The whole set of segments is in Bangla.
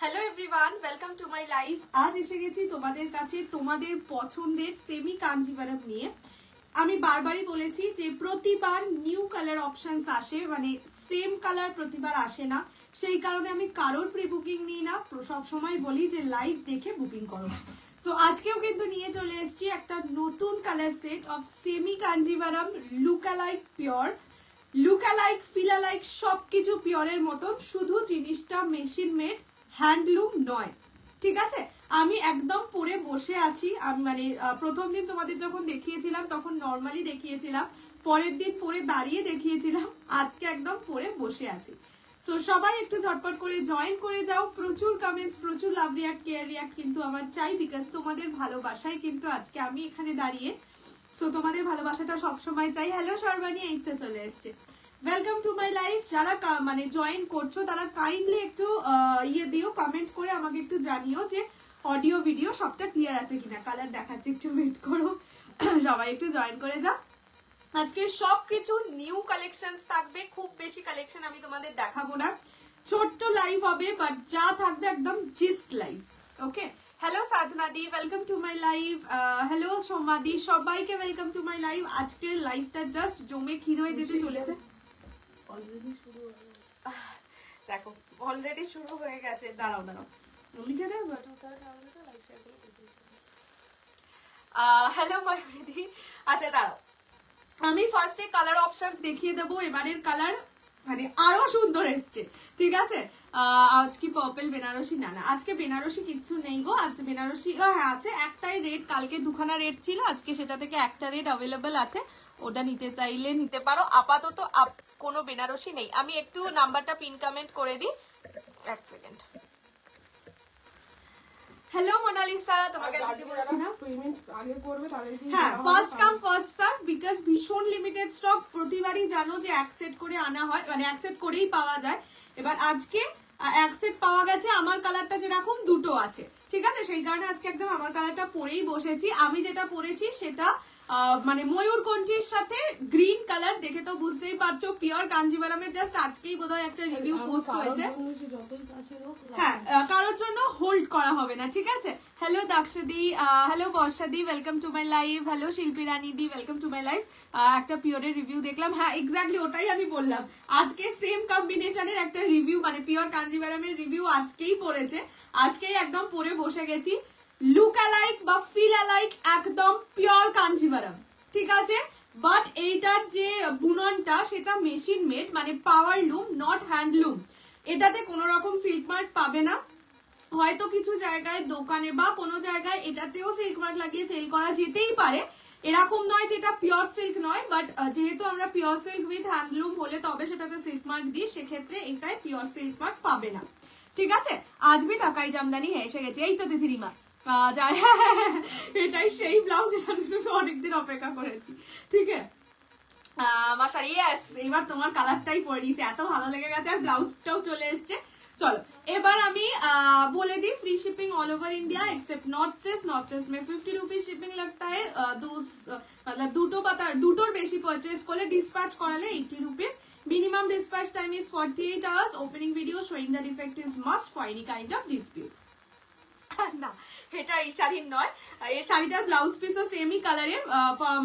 Hello everyone, welcome to my life. আজ এসে গেছি তোমাদের কাছে তোমাদের পছন্দের সেমি কাঞ্জিভারাম নিয়ে। আমি বারবারই বলেছি যে প্রতিবার নিউ কালার অপশনস আসে, মানে সেম কালার প্রতিবার আসে না, সেই কারণে আমি কারোর প্রি বুকিং নিই না। সবসময় বলি যে লাইভ দেখে বুকিং করো। সো আজকেও কিন্তু নিয়ে চলে এসেছি একটা নতুন colour set of semi Kanjivaram, lookalike pure, lookalike feel alike সবকিছু পিওরের মতন, শুধু জিনিসটা মেশিন মেড, হ্যান্ডলুম নয়। ঠিক আছে, আমি একদম পরে বসে আছি। আমি মানে প্রথম দিন তোমাদের যখন দেখিয়েছিলাম তখন নর্মালি দেখিয়েছিলাম, পরের দিন পরে দাঁড়িয়ে দেখিয়েছিলাম, আজকে একদম পরে বসে আছি। সো সবাই একটু ঝটপট করে জয়েন করে যাও। প্রচুর কমেন্টস, প্রচুর লাভ রিয়াক্ট, কেয়ার রিয়াক্ট কিন্তু আমার চাই, বিকজ তোমাদের ভালোবাসায় কিন্তু আজকে আমি এখানে দাঁড়িয়ে। সো তোমাদের ভালোবাসাটা সবসময় চাই। হ্যালো সর্বাণী, এই তো চলে এসছে। Welcome to my life. যারা মানে জয়েন করছো তারা কাইন্ডলি একটু দিও, কমেন্ট করে আমাকে একটু জানিও যে অডিও ভিডিও সবটা ক্লিয়ার আছে কিনা। কালার দেখাচ্ছে, একটু ওয়েট করো। সবাই একটু জয়েন করে যাও। আজকে সবকিছু নিউ কালেকশনস থাকবে, খুব বেশি কালেকশন আমি তোমাদের দেখাবো না, ছোট্ট লাইভ হবে, বাট যা থাকবে একদম just live. Okay, hello Sadhana di, welcome to my live. Hello সোমাদি, সবাইকে ওয়েলকাম টু মাই লাইভ। আজকের লাইভটা জাস্ট জমে ক্ষীর হয়ে যেতে চলেছে। দেখো অলরেডি শুরু হয়ে গেছে। দাঁড়াও দাঁড়াও, লিখে দেব। হ্যালো ময়ূরী। আচ্ছা দাঁড়াও, আমি ফার্স্টে কালার অপশনস দেখিয়ে দেবো। এবারের কালার মানে আরো সুন্দর এসছে। ঠিক আছে, আজ কি পার্পল বেনারসি? না না, আজকে বেনারসি কিচ্ছু নেই গো। আজ বেনারসি হ্যাঁ আছে, একটাই রেড, কালকে দুখানা রেড ছিল, আজকে সেটা থেকে একটা রেড অ্যাভেলেবেল আছে, ওটা নিতে চাইলে নিতে পারো। আপাতত কোনো বেনারসি নেই। আমি একটু নাম্বারটা পিন কমেন্ট করে দিই, এক সেকেন্ড। হ্যালো মোনালিসা, তোমাকে দিতে বলছি না, পেমেন্ট আগে করবে তাহলে কি? হ্যাঁ, first come first serve, because ভীষণ লিমিটেড স্টক। প্রতিবারই জানো যে অ্যাকসেপ্ট করে আনা হয়, মানে অ্যাকসেপ্ট করেই পাওয়া যায়। এবার আজকে অ্যাকসেপ্ট পাওয়া গেছে, আমার কালারটা যেরকম দুটো আছে, ঠিক আছে, সেই কারণে আজকে একদম আমার কালারটা পরেই বসেছি। আমি যেটা পরেছি সেটা মানে ময়ূরকণ্ঠীর সাথে গ্রিন কালার, দেখে তো বুঝতেই পারছো পিওর কাঞ্জিভারামের। জাস্ট আজকেই বোধহয় একটা রিভিউ পোস্ট হয়েছে। হ্যাঁ, কারোর জন্য হোল্ড করা হবে না, ঠিক আছে। হ্যালো দাক্ষাদি, হ্যালো বর্ষাদি, welcome to my live. Hello Shilpi Rani di, welcome to my live. একটা পিওরের রিভিউ দেখলাম। হ্যাঁ এক্স্যাক্টলি ওটাই আমি বললাম, আজকে সেম কম্বিনেশনের একটা রিভিউ, মানে পিওর কাঞ্জিভারামের রিভিউ আজকেই পড়েছে, আজকেই একদম পরে বসে গেছি। লুকালাইক বা ফিলালাইক একদম পিওর কাঞ্জিভারাম, ঠিক আছে। বাট এইটার যে বুননটা সেটা মেশিন মেড, মানে পাওয়ার লুম, নট হ্যান্ডলুম। এটাতে কোনো রকম সিল্ক মার্ক পাবে না। হয়তো কিছু জায়গায় দোকানে বা কোনো জায়গায় এটাতেও সিল্ক মার্ক লাগিয়ে সেল করা যেতেই পারে, এরকম নয় যে এটা পিওর সিল্ক নয়। বাট যেহেতু আমরা পিওর সিল্ক উইথ হ্যান্ডলুম হলে তবে সেটাতে সিল্ক মার্ক দিই, সেক্ষেত্রে এটাই পিওর সিল্ক মার্ক পাবে না, ঠিক আছে। আজ ভি ঢাকাই জামদানি এসে গেছে, এই তো তিথিরিমা। এটাই সেই ব্লাউজ যেটার জন্য অনেকদিন অপেক্ষা করেছি, ঠিক আছে। মাশাআল্লাহ, ইয়েস, এবার তোমার কালারটাই পরে নিয়েছে, এত ভালো লেগে গেছে, আর ব্লাউজটাও চলে এসছে। চলো এবার আমি बोले दी, free shipping all over India except north east. North east में 50 रुपीज शिपिंग लगता है। मतलब দুটোর বেশি পারচেজ করলে ডিসপ্যাচ করালে 80 rupees. Minimum dispatch time is 48 hours. Opening video showing the defect is must for any kind of dispute. না, এটা এই শাড়ির নয়। এই শাড়িটার ব্লাউজ পিসও সেমি কালারের,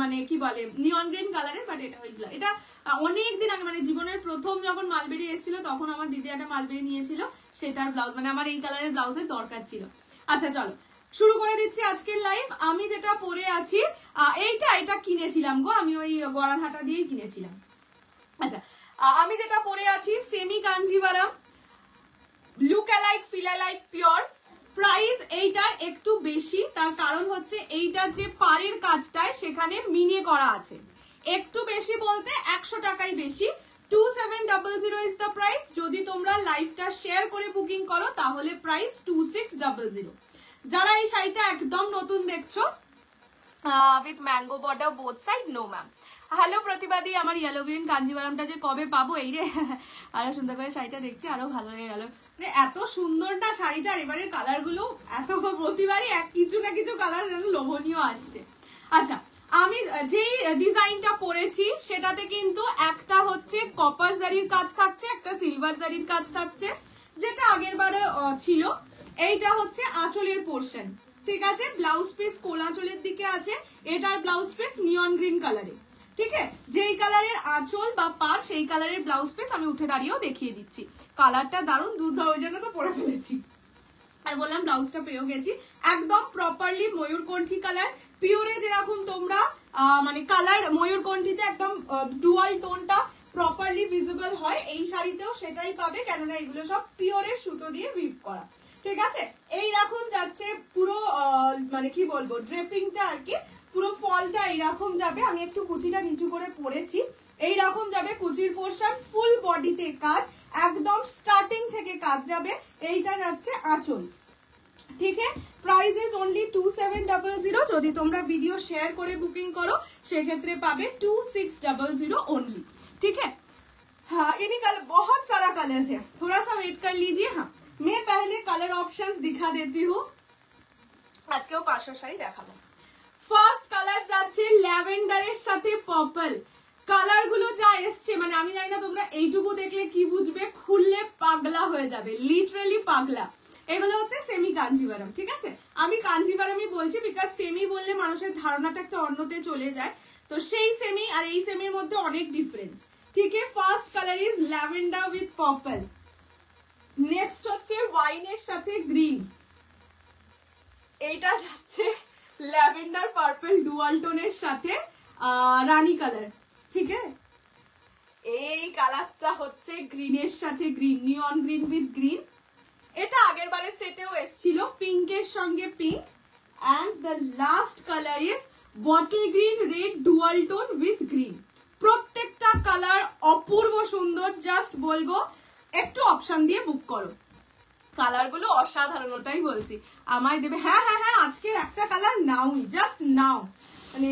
মানে কি বলে নিয়ন গ্রিন কালারের, বাট এটা ওইগুলো। এটা অনেকদিন আগে, মানে জীবনের প্রথম যখন মালবেরি এসেছিল তখন আমার দিদি একটা মালবেরি নিয়েছিল, সেটার ব্লাউজ, মানে আমার এই কালারের ব্লাউজের দরকার ছিল। আচ্ছা চলো শুরু করে দিচ্ছি আজকের লাইভ। আমি যেটা পরে আছি এটা কিনেছিলাম গো, আমি ওই গড়ানহাটা দিয়েই কিনেছিলাম। আচ্ছা, আমি যেটা পরে আছি semi Kanjivaram, lookalike feel alike pure. Price এইটার একটু বেশি, তার কারণ হচ্ছে এইটার যে পাড়ের কাজটায় সেখানে মিনে করা আছে। একটু বেশি বলতে 100 টাকাই বেশি। 2700 ইজ দ্য প্রাইস। যদি তোমরা লাইভটা শেয়ার করে বুকিং করো তাহলে প্রাইস 2600। যারা এই শাড়িটা একদম নতুন দেখছো, with mango border both side, no ma'am. Hello প্রতিবাদী, আমার ইয়েলো গ্রিন কাঞ্জিভারামটা যে কবে পাবো, এই রে আরো সুন্দর করে শাড়িটা দেখছি, আরো ভালো লেগে গেল। মানে এত সুন্দর না শাড়িটা, এবারের কালার গুলো এত, প্রতিবারই কিছু না কিছু কালার লোভনীয় আসছে। আচ্ছা, আমি যেই ডিজাইনটা পরেছি সেটাতে কিন্তু একটা হচ্ছে কপার জারির কাজ থাকছে, একটা সিলভার জারির কাজ থাকছে, যেটা আগের বারে ছিল। এইটা হচ্ছে আঁচলের পোর্শন, ঠিক আছে। ব্লাউজ পিস কোল আঁচলের দিকে আছে, এটার ব্লাউজ পিস নিয়ন গ্রিন কালারে, ঠিক আছে। যেই কালারের আঁচল বা পার সেই কালারের ব্লাউজ পিস আমি উঠে দাঁড়িয়েও দেখিয়ে দিচ্ছি। কালারটা দারুণ, দুধ ওই জন্য তো পরে ফেলেছি। আর বললাম ব্লাউজটা পেয়েও গেছি, একদম প্রপারলি ময়ূরকণ্ঠী কালার। পিওরে যেরকম তোমরা মানে কালার ময়ূরকণ্ঠীতে একদম ডুয়াল টোনটা প্রপারলি ভিজিবল হয়, এই শাড়িতেও সেটাই পাবে, কেননা এগুলো সব পিওরের সুতো দিয়ে উইভ করা, ঠিক আছে। এইরকম যাচ্ছে পুরো মানে কি বলবো ড্রেপিংটা আর কি, পুরো ফলটা এইরকম যাবে। আমি একটু কুচিটা নিচু করে পরেছি, এইরকম যাবে কুচির পোর্শন, ফুল বডিতে কাজ, একদম স্টার্টিং থেকে কাজ যাবে। এইটা যাচ্ছে আঁচল, ঠিক আছে। Price is only 2700। যদি তোমরা ভিডিও শেয়ার করে বুকিং করো সেক্ষেত্রে পাবে 2600 ओनली, ठीक है। हाँ इन्हीं कलर बहुत सारा कलर्स है, थोड़ा सा वेट कर लीजिए। हाँ मैं पहले कलर ऑप्शंस दिखा देती हूँ, আজকেও 500 শাড়ি দেখাবো। ফার্স্ট কালার যাচ্ছে ল্যাভেন্ডারের সাথে পার্পল। কালার গুলো যা এসছে মানে আমি জানি না তোমরা এইটুকু দেখলে কি বুঝবে, খুললে পাগলা হয়ে যাবে, লিটারালি পাগলা। এগুলো হচ্ছে সেমি কাঞ্জিভারম, ঠিক আছে। আমি কাঞ্জিভারমই বলছি বিকজ সেমি বললে মানুষের ধারণাটা একটা অন্যতে চলে যায়, তো সেই সেমি আর এই সেমির মধ্যে অনেক ডিফারেন্স, ঠিক আছে। First colour is lavender with purple. Next হচ্ছে ওয়াইনের সাথে গ্রিন, এইটা যাচ্ছে ল্যাভেন্ডার পার্পল ডুয়াল টোনের সাথে রানী কালার, ঠিক আছে। এই কালারটা হচ্ছে গ্রিনের সাথে green, neon green with green. এটা আগের বারের সেটেও এসেছিল, পিঙ্কের সঙ্গে পিঙ্ক। And the last colour is bottle green red dual tone with green. প্রত্যেকটা কালার অপূর্ব সুন্দর, জাস্ট বলবো একটু অপশন দিয়ে বুক করো, কালার গুলো অসাধারণ, ওটাই বলছি। আমায় দেবে হ্যাঁ হ্যাঁ হ্যাঁ আজকের একটা কালার নাওই, জাস্ট নাও, মানে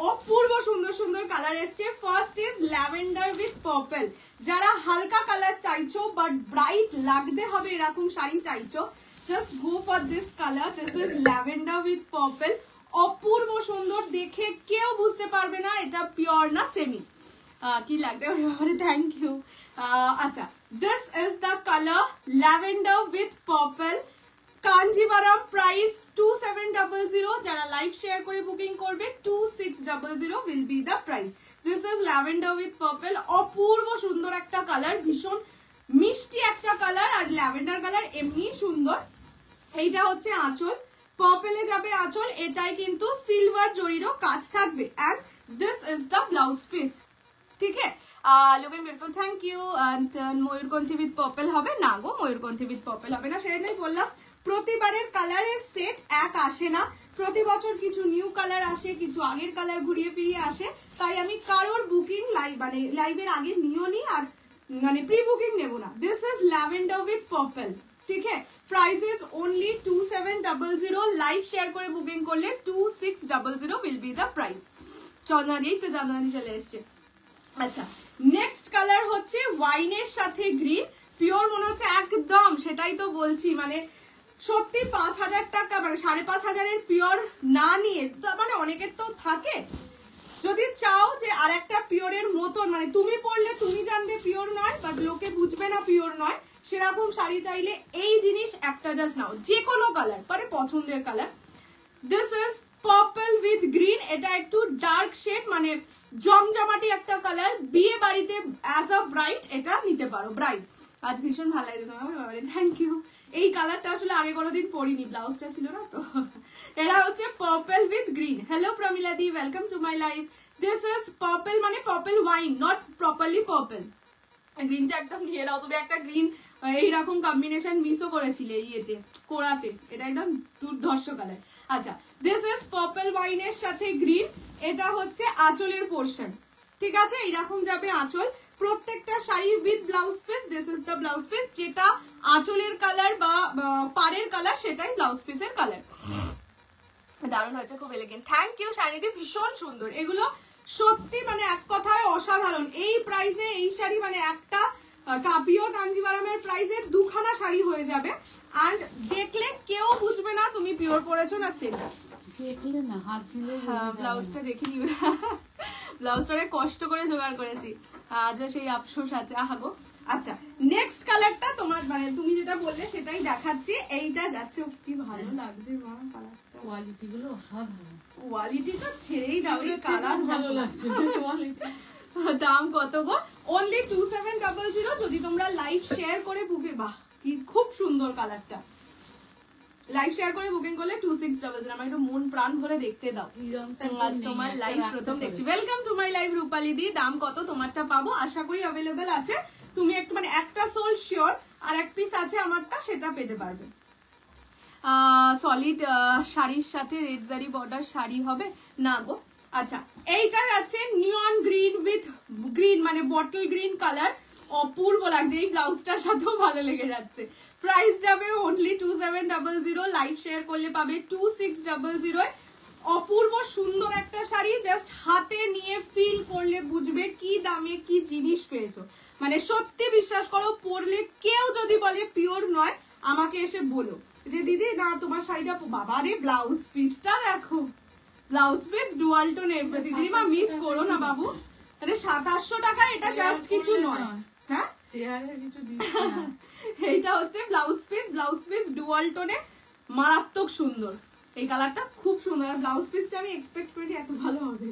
অপূর্ব সুন্দর সুন্দর কালার এসছে। First is lavender with purple. যারা হালকা কালার চাইছো বাট ব্রাইট লাগতে হবে এরকম শাড়ি চাইছো, just go for this colour. This is lavender with purple, অপূর্ব সুন্দর, দেখে কেউ বুঝতে পারবে না এটা পিওর না সেমি। কি লাগছে, থ্যাংক ইউ। আচ্ছা this is the colour lavender with purple, Kanjivaram. Price 2700। যারা লাইভ শেয়ার করে বুকিং করবে 2600 will be the price. This is lavender with purple, অপূর্ব সুন্দর একটা কালার, ভীষণ মিষ্টি একটা কালার, আর ল্যাভেন্ডার কালার এমনি সুন্দর। এইটা হচ্ছে আঁচল, পার্পলে যাবে আঁচল, এটাই কিন্তু সিলভার জরিরও কাজ থাকবে। and this is the blouse piece, ঠিক আছে। Looking beautiful, thank you. ময়ূরকণ্ঠী উইথ পার্পল হবে না গো, ময়ূরকণ্ঠী উইথ পার্পল হবে না, সেটাই বললাম। প্রতিবারের কালারের সেট এক আসে না, প্রতি বছর কিছু নিউ কালার আসে, কিছু আগের কালার ঘুরিয়ে ফিরিয়ে আসে, তাই আমি কারোর বুকিং লাইভ মানে লাইভের আগে নিও নি আর মানে প্রি বুকিং নেবো না। This is lavender with purple, ঠিক আছে। Price is only 2700। Live share করে বুকিং করলে 2600 will be the price। চন্দনা দিয়ে তো চন্দনা চলে এসছে। আচ্ছা নেক্সট কালার হচ্ছে ওয়াইনের সাথে গ্রিন, পিওর মনে হচ্ছে একদম, সেটাই তো বলছি, মানে সত্যি 5000 টাকা মানে 5500 পিওর না নিয়ে, মানে অনেকের তো থাকে, যদি চাও যে আর একটা পিওরের মতন মানে তুমি পরলে তুমি জানবে পিওর নয় বাট লোকে বুঝবে না পিওর নয়, সেরকম শাড়ি চাইলে এই জিনিস একটা জাস্ট নাও, যে কোনো কালার মানে পছন্দের colour. This is purple with green, এটা একটু ডার্ক শেড মানে জমজমাটি একটা কালার, বিয়ে বাড়িতে অ্যাজ আ ব্রাইড এটা নিতে পারো। ব্রাইড আজ ভীষণ ভালো লাগছে তোমার, থ্যাংক ইউ। এই কালারটা আসলে আগে কোনোদিন পরিনি, ব্লাউজটা ছিল না তো। এটা হচ্ছে purple with green. Hello Pramila di, welcome to my live. This is purple মানে purple wine, not properly purple. গ্রিনটা একদম নিয়ে নাও, তুমি একটা গ্রিন এইরকম কম্বিনেশন মিসও করেছিলে ইয়েতে কোড়াতে, এটা একদম দুর্ধর্ষ কালার। আচ্ছা দিস ইজ পার্পল ওয়াইনের সাথে গ্রিন, এটা হচ্ছে আঁচলের পোর্শন, ঠিক আছে। এইরকম যাবে আঁচল, প্রত্যেকটা sari with blouse piece. This is the blouse piece, যেটা আঁচলের কালার বা পাড়ের কালার সেটাই ব্লাউজ পিসের কালার। দারুণ হয়েছে, খুব এলিগেন্ট, থ্যাংক ইউ শাইনিদি, ভীষণ সুন্দর। এগুলো সত্যি মানে এক কথায় অসাধারণ। এই প্রাইসে এই শাড়ি মানে একটা পিওর কাঞ্জিভারমের প্রাইসে দুখানা শাড়ি হয়ে যাবে, এন্ড দেখলে কেউ বুঝবে না তুমি পিওর পরেছো না সেটা, দেখলে না হাত দিলে। ব্লাউজটা দেখে নিবে, ব্লাউজটা কষ্ট করে জোগাড় করেছি, আজও সেই আফসোস আছে, আহাগো। আচ্ছা নেক্সট কালারটা তোমার মানে তুমি যেটা বললে সেটা সেটাই দেখাচ্ছি। এইটা যাচ্ছে, কি ভালো লাগছে মা কালারটা, কোয়ালিটি গুলো অসাধারণ। কোয়ালিটি তো ছেড়েই দাও, এই কালার ভালো লাগছে কোয়ালিটি। দাম কত গো? অনলি 2700। যদি তোমরা লাইভ শেয়ার করে বুকে, বাহ কি খুব সুন্দর কালারটা, লাইভ শেয়ার করে বুকিং করলে 2600। আমার একটু মন প্রাণ ভরে দেখতে দাও। আজ তোমার লাইভ প্রথম দেখছি। ওয়েলকাম টু মাই লাইভ রূপালী দি। দাম কত? তোমারটা পাবো আশা করি অ্যাভেলেবেল আছে। তুমি একটু মানে একটা সোল শিওর, আর এক পিস আছে আমারটা, সেটা পেতে পারবে। সলিড শাড়ির সাথে রেড জারি বর্ডার শাড়ি হবে না গো। আচ্ছা, এইটা আছে নিয়ন গ্রিন উইথ গ্রিন, মানে বটল গ্রিন কালার, অপূর্ব লাগছে। এই ব্লাউজটার সাথেও ভালো লেগে যাচ্ছে। প্রাইস যাবে অনলি 2700। লাইভ শেয়ার করলে পাবে 2600। অপূর্ব সুন্দর একটা শাড়ি, জাস্ট হাতে নিয়ে ফিল করলে বুঝবে কি দামে কি জিনিস পেয়েছো। মানে সত্যি বিশ্বাস করো, পরলে কেউ যদি বলে পিওর নয়, আমাকে এসে বলো যে দিদি না তোমার শাড়িটা, বাবা রে ব্লাউজ পিসটা দেখো, ব্লাউজ পিস ডুয়াল টোন। দিদি মা মিস করো না বাবু, আরে 2700 টাকা, এটা জাস্ট কিছু নয়। হ্যাঁ এইটা হচ্ছে ব্লাউজ পিস ডুয়াল টোনে, মারাত্মক সুন্দর। এই কালারটা খুব সুন্দর, আর ব্লাউজ পিসটা আমি এক্সপেক্ট করি এত ভালো হবে।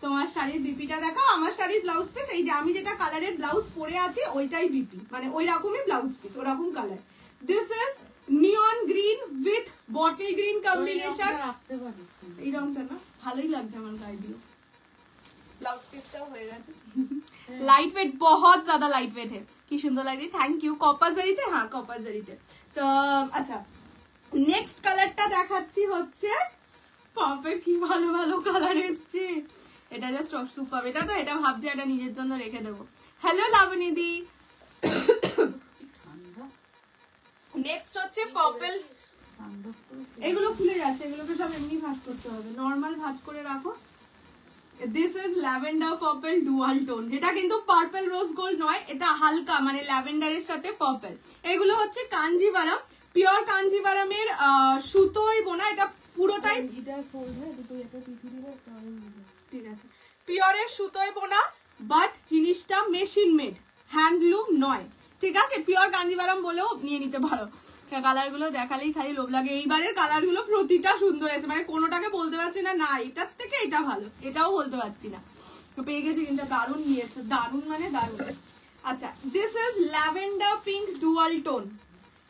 তোমার শাড়ির বিপিটা দেখাও। আমার শাড়ির ব্লাউজ পিস, এই যে আমি যেটা কালারের ব্লাউজ পরে আছি ওইটাই বিপি, মানে ওই রকমই ব্লাউজ পিস, ওরকম colour. This is neon green with bottle green combination. এই রংটা না ভালোই লাগছে আমার গায়ে দিয়ে। ব্লাউজ পিসটাও হয়ে গেছে। লাইট ওয়েট, বহুত ज्यादा লাইট ওয়েট है। কি সুন্দর লাগছে, থ্যাংক ইউ। কপার জারিতে, হ্যাঁ কপার জারিতে। তো আচ্ছা, নেক্সট কালারটা দেখাচ্ছি হচ্ছে, পপের কি ভালো ভালো কালার এসছে। এটা জাস্ট সুপার। এটা তো এটা ভাবছি এটা নিজের জন্য রেখে দেবো। হ্যালো লাবণী দি। নেক্সট হচ্ছে পার্পল। এগুলো খুলে যাচ্ছে, এগুলোকে সব এমনি ভাঁজ করতে হবে, নর্মাল ভাঁজ করে রাখো। This is lavender purple dual tone. এটা কিন্তু পার্পল রোজ গোল্ড নয়, এটা হালকা মানে ল্যাভেন্ডারের সাথে পার্পল। এগুলো হচ্ছে কাঞ্জিভারাম, পিওর কাঞ্জিভারামের সুতোই বোনা। এটা পুরোটাই ঠিক আছে, পিওরের সুতোয় বোনা, বাট জিনিসটা মেশিন মেড, হ্যান্ডলুম নয়। ঠিক আছে, পিওর কাঞ্জিভারাম বলেও নিয়ে নিতে পারো। কালার গুলো দেখালেই খালি লোভ লাগে। এইবারের কালার গুলো প্রতিটা সুন্দর আছে, মানে কোনোটাকে বলতে পারছি না না এটার থেকে এটা ভালো, এটাও বলতে পারছি না। পেয়ে গেছি কিন্তু দারুণ নিয়েছে, দারুণ মানে দারুণ। আচ্ছা, this is lavender pink dual tone.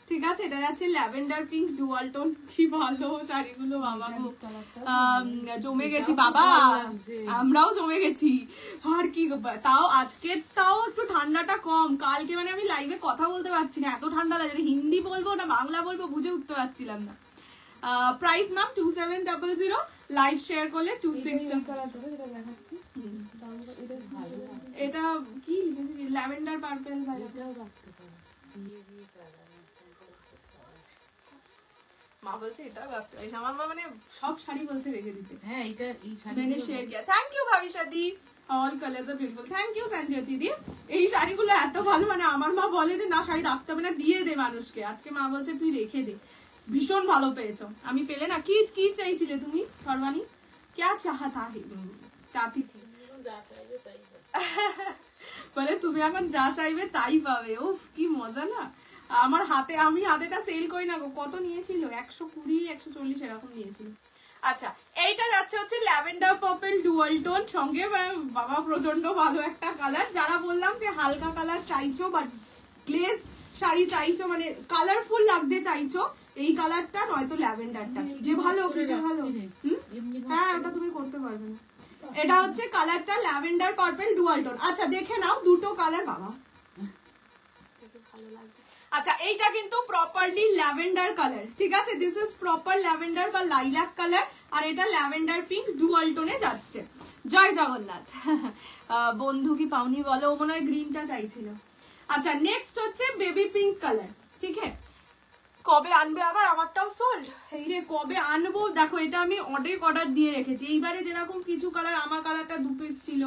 ঠিক আছে, এটা যাচ্ছে ল্যাভেন্ডার পিঙ্ক ডুয়াল টোন। কি ভালো শাড়িগুলো বাবা গো, জমে গেছি বাবা, আমরাও জমে গেছি। আর কি তাও আজকে তাও একটু ঠান্ডাটা কম, কালকে মানে আমি লাইভে কথা বলতে পারছি না, এত ঠান্ডা লাগে, হিন্দি বলবো না বাংলা বলবো বুঝে উঠতে পারছিলাম না। প্রাইস ম্যাম 2700, লাইভ শেয়ার করলে 2600। এটা কি ল্যাভেন্ডার পার্পল, মা বলছে এটাও রাখতে পারিস। আমার মা মানে সব শাড়ি বলছে রেখে দিতে। হ্যাঁ এটা এই শাড়ি मैंने शेयर किया। Thank you Bhabisha di, all colours are beautiful. Thank you Sanjay দিদি। এই শাড়িগুলো এত ভালো, মানে আমার মা বলে যে না শাড়ি রাখতে হবে না, দিয়ে দে মানুষকে। আজকে মা বলছে তুই রেখে দে, ভীষণ ভালো পেয়েছো। আমি পেলে না, কি কি চাইছিলে তুমি ফরমানি, क्या चाहता है চাতি থি, বলে তুমি এখন যা চাইবে তাই পাবে। উফ কি মজা না। আমার হাতে, আমি হাতেটা সেল করি না গো। কত নিয়েছিল? 120 140 এরকম নিয়েছিল। আচ্ছা, এইটা যাচ্ছে হচ্ছে ল্যাভেন্ডার পার্পল ডুয়াল টোন, সঙ্গে বাবা প্রচন্ড ভালো একটা কালার। যারা বললাম যে হালকা কালার চাইছো বাট গ্লেজ শাড়ি চাইছো, মানে কালারফুল লাগতে চাইছো, এই কালারটা নয়তো ল্যাভেন্ডারটা, কি যে ভালো, কি যে ভালো। হ্যাঁ ওটা তুমি করতে পারবে না। এটা হচ্ছে কালারটা ল্যাভেন্ডার পার্পল ডুয়াল টোন। আচ্ছা দেখে নাও, দুটো কালার বাবা ভালো লাগছে। আচ্ছা, এইটা কিন্তু প্রপারলি ল্যাভেন্ডার কালার। ঠিক আছে, দিস ইজ প্রপার ল্যাভেন্ডার বা লাইলাক কালার, আর এটা ল্যাভেন্ডার পিঙ্ক ডুয়াল টোনে যাচ্ছে। জয় জগন্নাথ। বন্ধু কি পাওনি বলো, ও মনে হয় গ্রিনটা চাইছিল। আচ্ছা, নেক্সট হচ্ছে বেবি পিঙ্ক কালার। ঠিক আছে, কবে আনবে আবার? আমারটাও সোল্ড। এই রে কবে আনবো দেখো, এটা আমি অনেক অর্ডার দিয়ে রেখেছি। এইবারে যেরকম কিছু কালার, আমার কালারটা 2 পিস ছিল,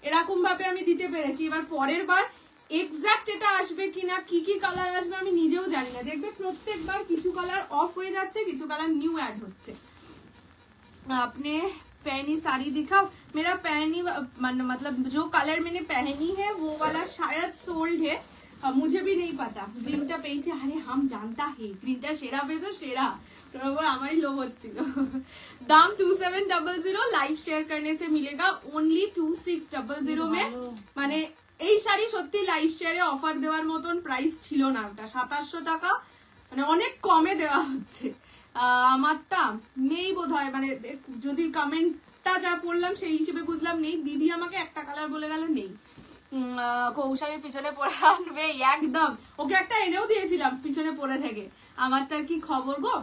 এরকম ভাবে আমি দিতে পেরেছি। এবার পরের বার এক্সাক্ট এটা আসবে কিনা, কি কি কালার আসবে আমি নিজেও জানি না। দেখবে প্রত্যেকবার কিছু কালার অফ হয়ে যাচ্ছে, কিছু কালার নিউ অ্যাড হচ্ছে। आपने पहनी साड़ी दिखाओ। मेरा पहनी मतलब जो कलर मैंने पहनी है वो वाला शायद सोल्ड है, মুঝে ভি নেই পাতা গ্রিনটা পেয়েছি, আরে হাম জানতা হে গ্রিনটা সেরা পেয়েছে সেরা, তোর উপর আমারই লোভ হচ্ছিল। দাম 2700, লাইভ শেয়ার करने से मिलेगा ओनली 2600 में। মানে এই শাড়ি সত্যি লাইভ শেয়ারে অফার দেওয়ার মতন প্রাইস ছিল না, ওটা 2700 টাকা, মানে অনেক কমে দেওয়া হচ্ছে। আমারটা নেই বোধ হয়, মানে যদি কমেন্টটা যা পড়লাম সেই হিসেবে বুঝলাম নেই। দিদি আমাকে একটা কালার বলে গেল নেই, কৌশালের পিছনে পরে আনবে একদম, ওকে একটা এনেও দিয়েছিলাম পিছনে পরে থেকে। আমারটার কি খবর গো?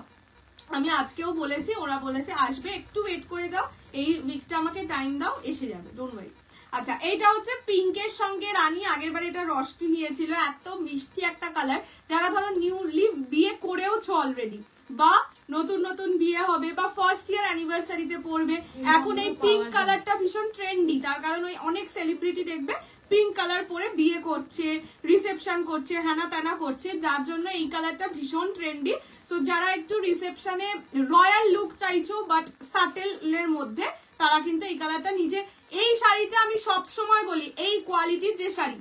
আমি আজকেও বলেছি, ওরা বলেছে আসবে, একটু ওয়েট করে যাও, এই উইকটা আমাকে টাইম দাও, এসে যাবে, ডোন্ট ওয়ারি। আচ্ছা, এইটা হচ্ছে পিঙ্কের সঙ্গে রানী, আগের বার এটা রসটি নিয়েছিল, এত মিষ্টি একটা কালার। যারা ধরো নিউলি বিয়ে করেওছো অলরেডি, বা নতুন নতুন বিয়ে হবে, বা ফার্স্ট ইয়ার অ্যানিভার্সারিতে পড়বে, এখন এই পিঙ্ক কালারটা ভীষণ ট্রেন্ডি, তার কারণ ওই অনেক সেলিব্রিটি দেখবে পিঙ্ক কালার পরে বিয়ে করছে, রিসেপশন করছে, হ্যানা ত্যানা করছে, যার জন্য এই কালারটা ভীষণ ট্রেন্ডি। সো যারা একটু রিসেপশনে রয়্যাল লুক চাইছো বাট সাটেলের মধ্যে, তারা কিন্তু এই কালারটা নিজে, এই শাড়িটা আমি সব সময় বলি এই কোয়ালিটির যে শাড়ি,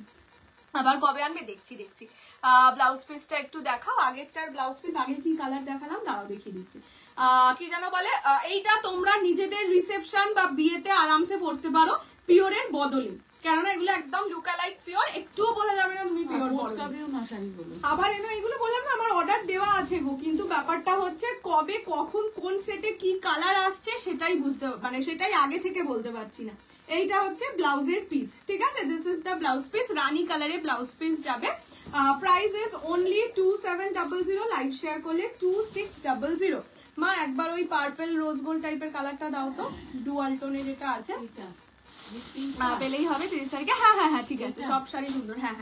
আবার কবে আনবে দেখছি। ব্লাউজ পিসটা একটু দেখাও, আগেরটার ব্লাউজ পিস, আগে কি কালার দেখালাম দাঁড়াও দেখিয়ে দিচ্ছি। কি যেন বলে, এইটা তোমরা নিজেদের রিসেপশন বা বিয়েতে আরামসে পরতে পারো পিওরের বদলে, কেননা এগুলো একদম লুকালাইক পিওর, একটুও বলা যাবে না তুমি পিওর পরবে। আবার এগুলো বললাম না আমার অর্ডার দেওয়া আছে গো, কিন্তু ব্যাপারটা হচ্ছে কবে কখন কোন সেটে কি কালার আসছে সেটাই বুঝতে, মানে সেটাই আগে থেকে বলতে পারছি না। এইটা হচ্ছে ব্লাউজের পিস, ঠিক আছে, this is the blouse piece, rani কালারে ব্লাউজ পিস যাবে। Price is only 2700, live share করলে 2600। মা একবার ওই পার্পল রোজ গোল্ড টাইপের কালারটা দাও তো, ডুয়াল টোনে যেটা আছে, পেলেই হবে 30 তারিখে। হ্যাঁ ঠিক আছে, সব শাড়ি সুন্দর। হ্যাঁ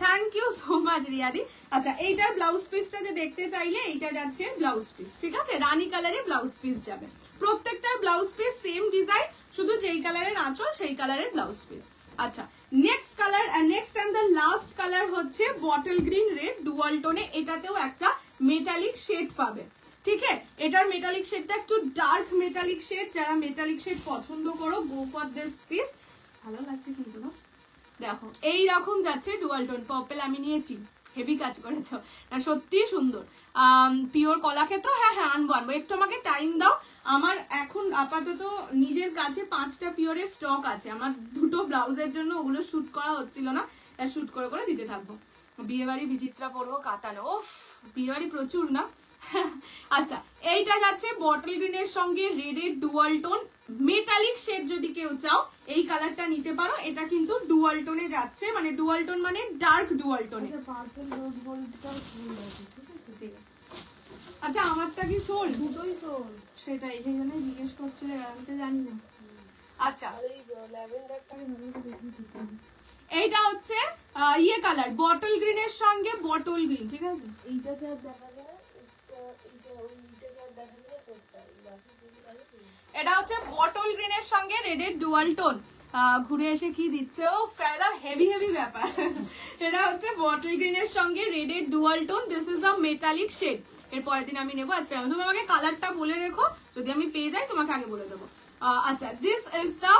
থ্যাংক ইউ সো মাচ রিয়াদি। আচ্ছা, এইটার ব্লাউজ পিসটা যে দেখতে চাইলে এইটা যাচ্ছে ব্লাউজ পিস, ঠিক আছে, রানী কালারে ব্লাউজ পিস যাবে। প্রত্যেকটার ব্লাউজ পিস সেম ডিজাইন, শুধু যেই কালারের আঁচল সেই কালারের ব্লাউজ পিস। আচ্ছা, next colour, next and the last colour হচ্ছে বটল গ্রিন রেড ডুয়াল টোনে, এটাতেও একটা মেটালিক শেড পাবে, ঠিক আছে। এটার মেটালিক শেডটা একটু ডার্ক মেটালিক শেড, যারা মেটালিক শেড পছন্দ করো গো ফর দিস পিস। ভালো লাগছে কিন্তু না, দেখো এই রকম যাচ্ছে ডুয়াল টোন পার্পল, আমি নিয়েছি, হেভি কাজ করেছো না, সত্যি সুন্দর। পিওর কলাক্ষেত্র, হ্যাঁ আনবো, একটু আমাকে টাইম দাও। আমার এখন আপাতত নিজের কাছে 5টা পিওরের স্টক আছে, আমার 2টো ব্লাউজের জন্য, ওগুলো শুট করা হচ্ছিল না, শুট করে দিতে থাকবো। বিয়ে বাড়ি বিচিত্রা পরবো কাতানো, ওফ বিয়ে বাড়ি প্রচুর না। আচ্ছা, এইটা যাচ্ছে বটল গ্রিনের সঙ্গে রেডের ডুয়াল টোন, মেটালিক শেড যদি কেউ চাও এই কালারটা নিতে পারো। এটা কিন্তু ডুয়াল টোনে যাচ্ছে, মানে ডুয়াল টোন মানে ডার্ক ডুয়াল টোনে। আচ্ছা, আমারটা কি সোল? দুটোই সোল, সেটাই এই জন্য জিজ্ঞেস করছিলে, আমি তো জানি না। আচ্ছা, এইটা হচ্ছে ইয়ে কালার বটল গ্রিনের সঙ্গে বটল গ্রিন, ঠিক আছে। এইটাকে আর দেখা যায়, এটা হচ্ছে বটল গ্রিনের সঙ্গে রেডের ডুয়াল টোন। ঘুরে এসে কি দিচ্ছে ও ফেলা, হেভি ব্যাপার। এটা হচ্ছে বটল গ্রিনের সঙ্গে রেডের dual tone, this is a metallic shade. এর পরের দিন আমি নেবো, আজকে তুমি আমাকে কালারটা বলে রেখো, যদি আমি পেয়ে যাই তোমাকে আগে বলে দেবো। আচ্ছা, দিস ইজ দ্য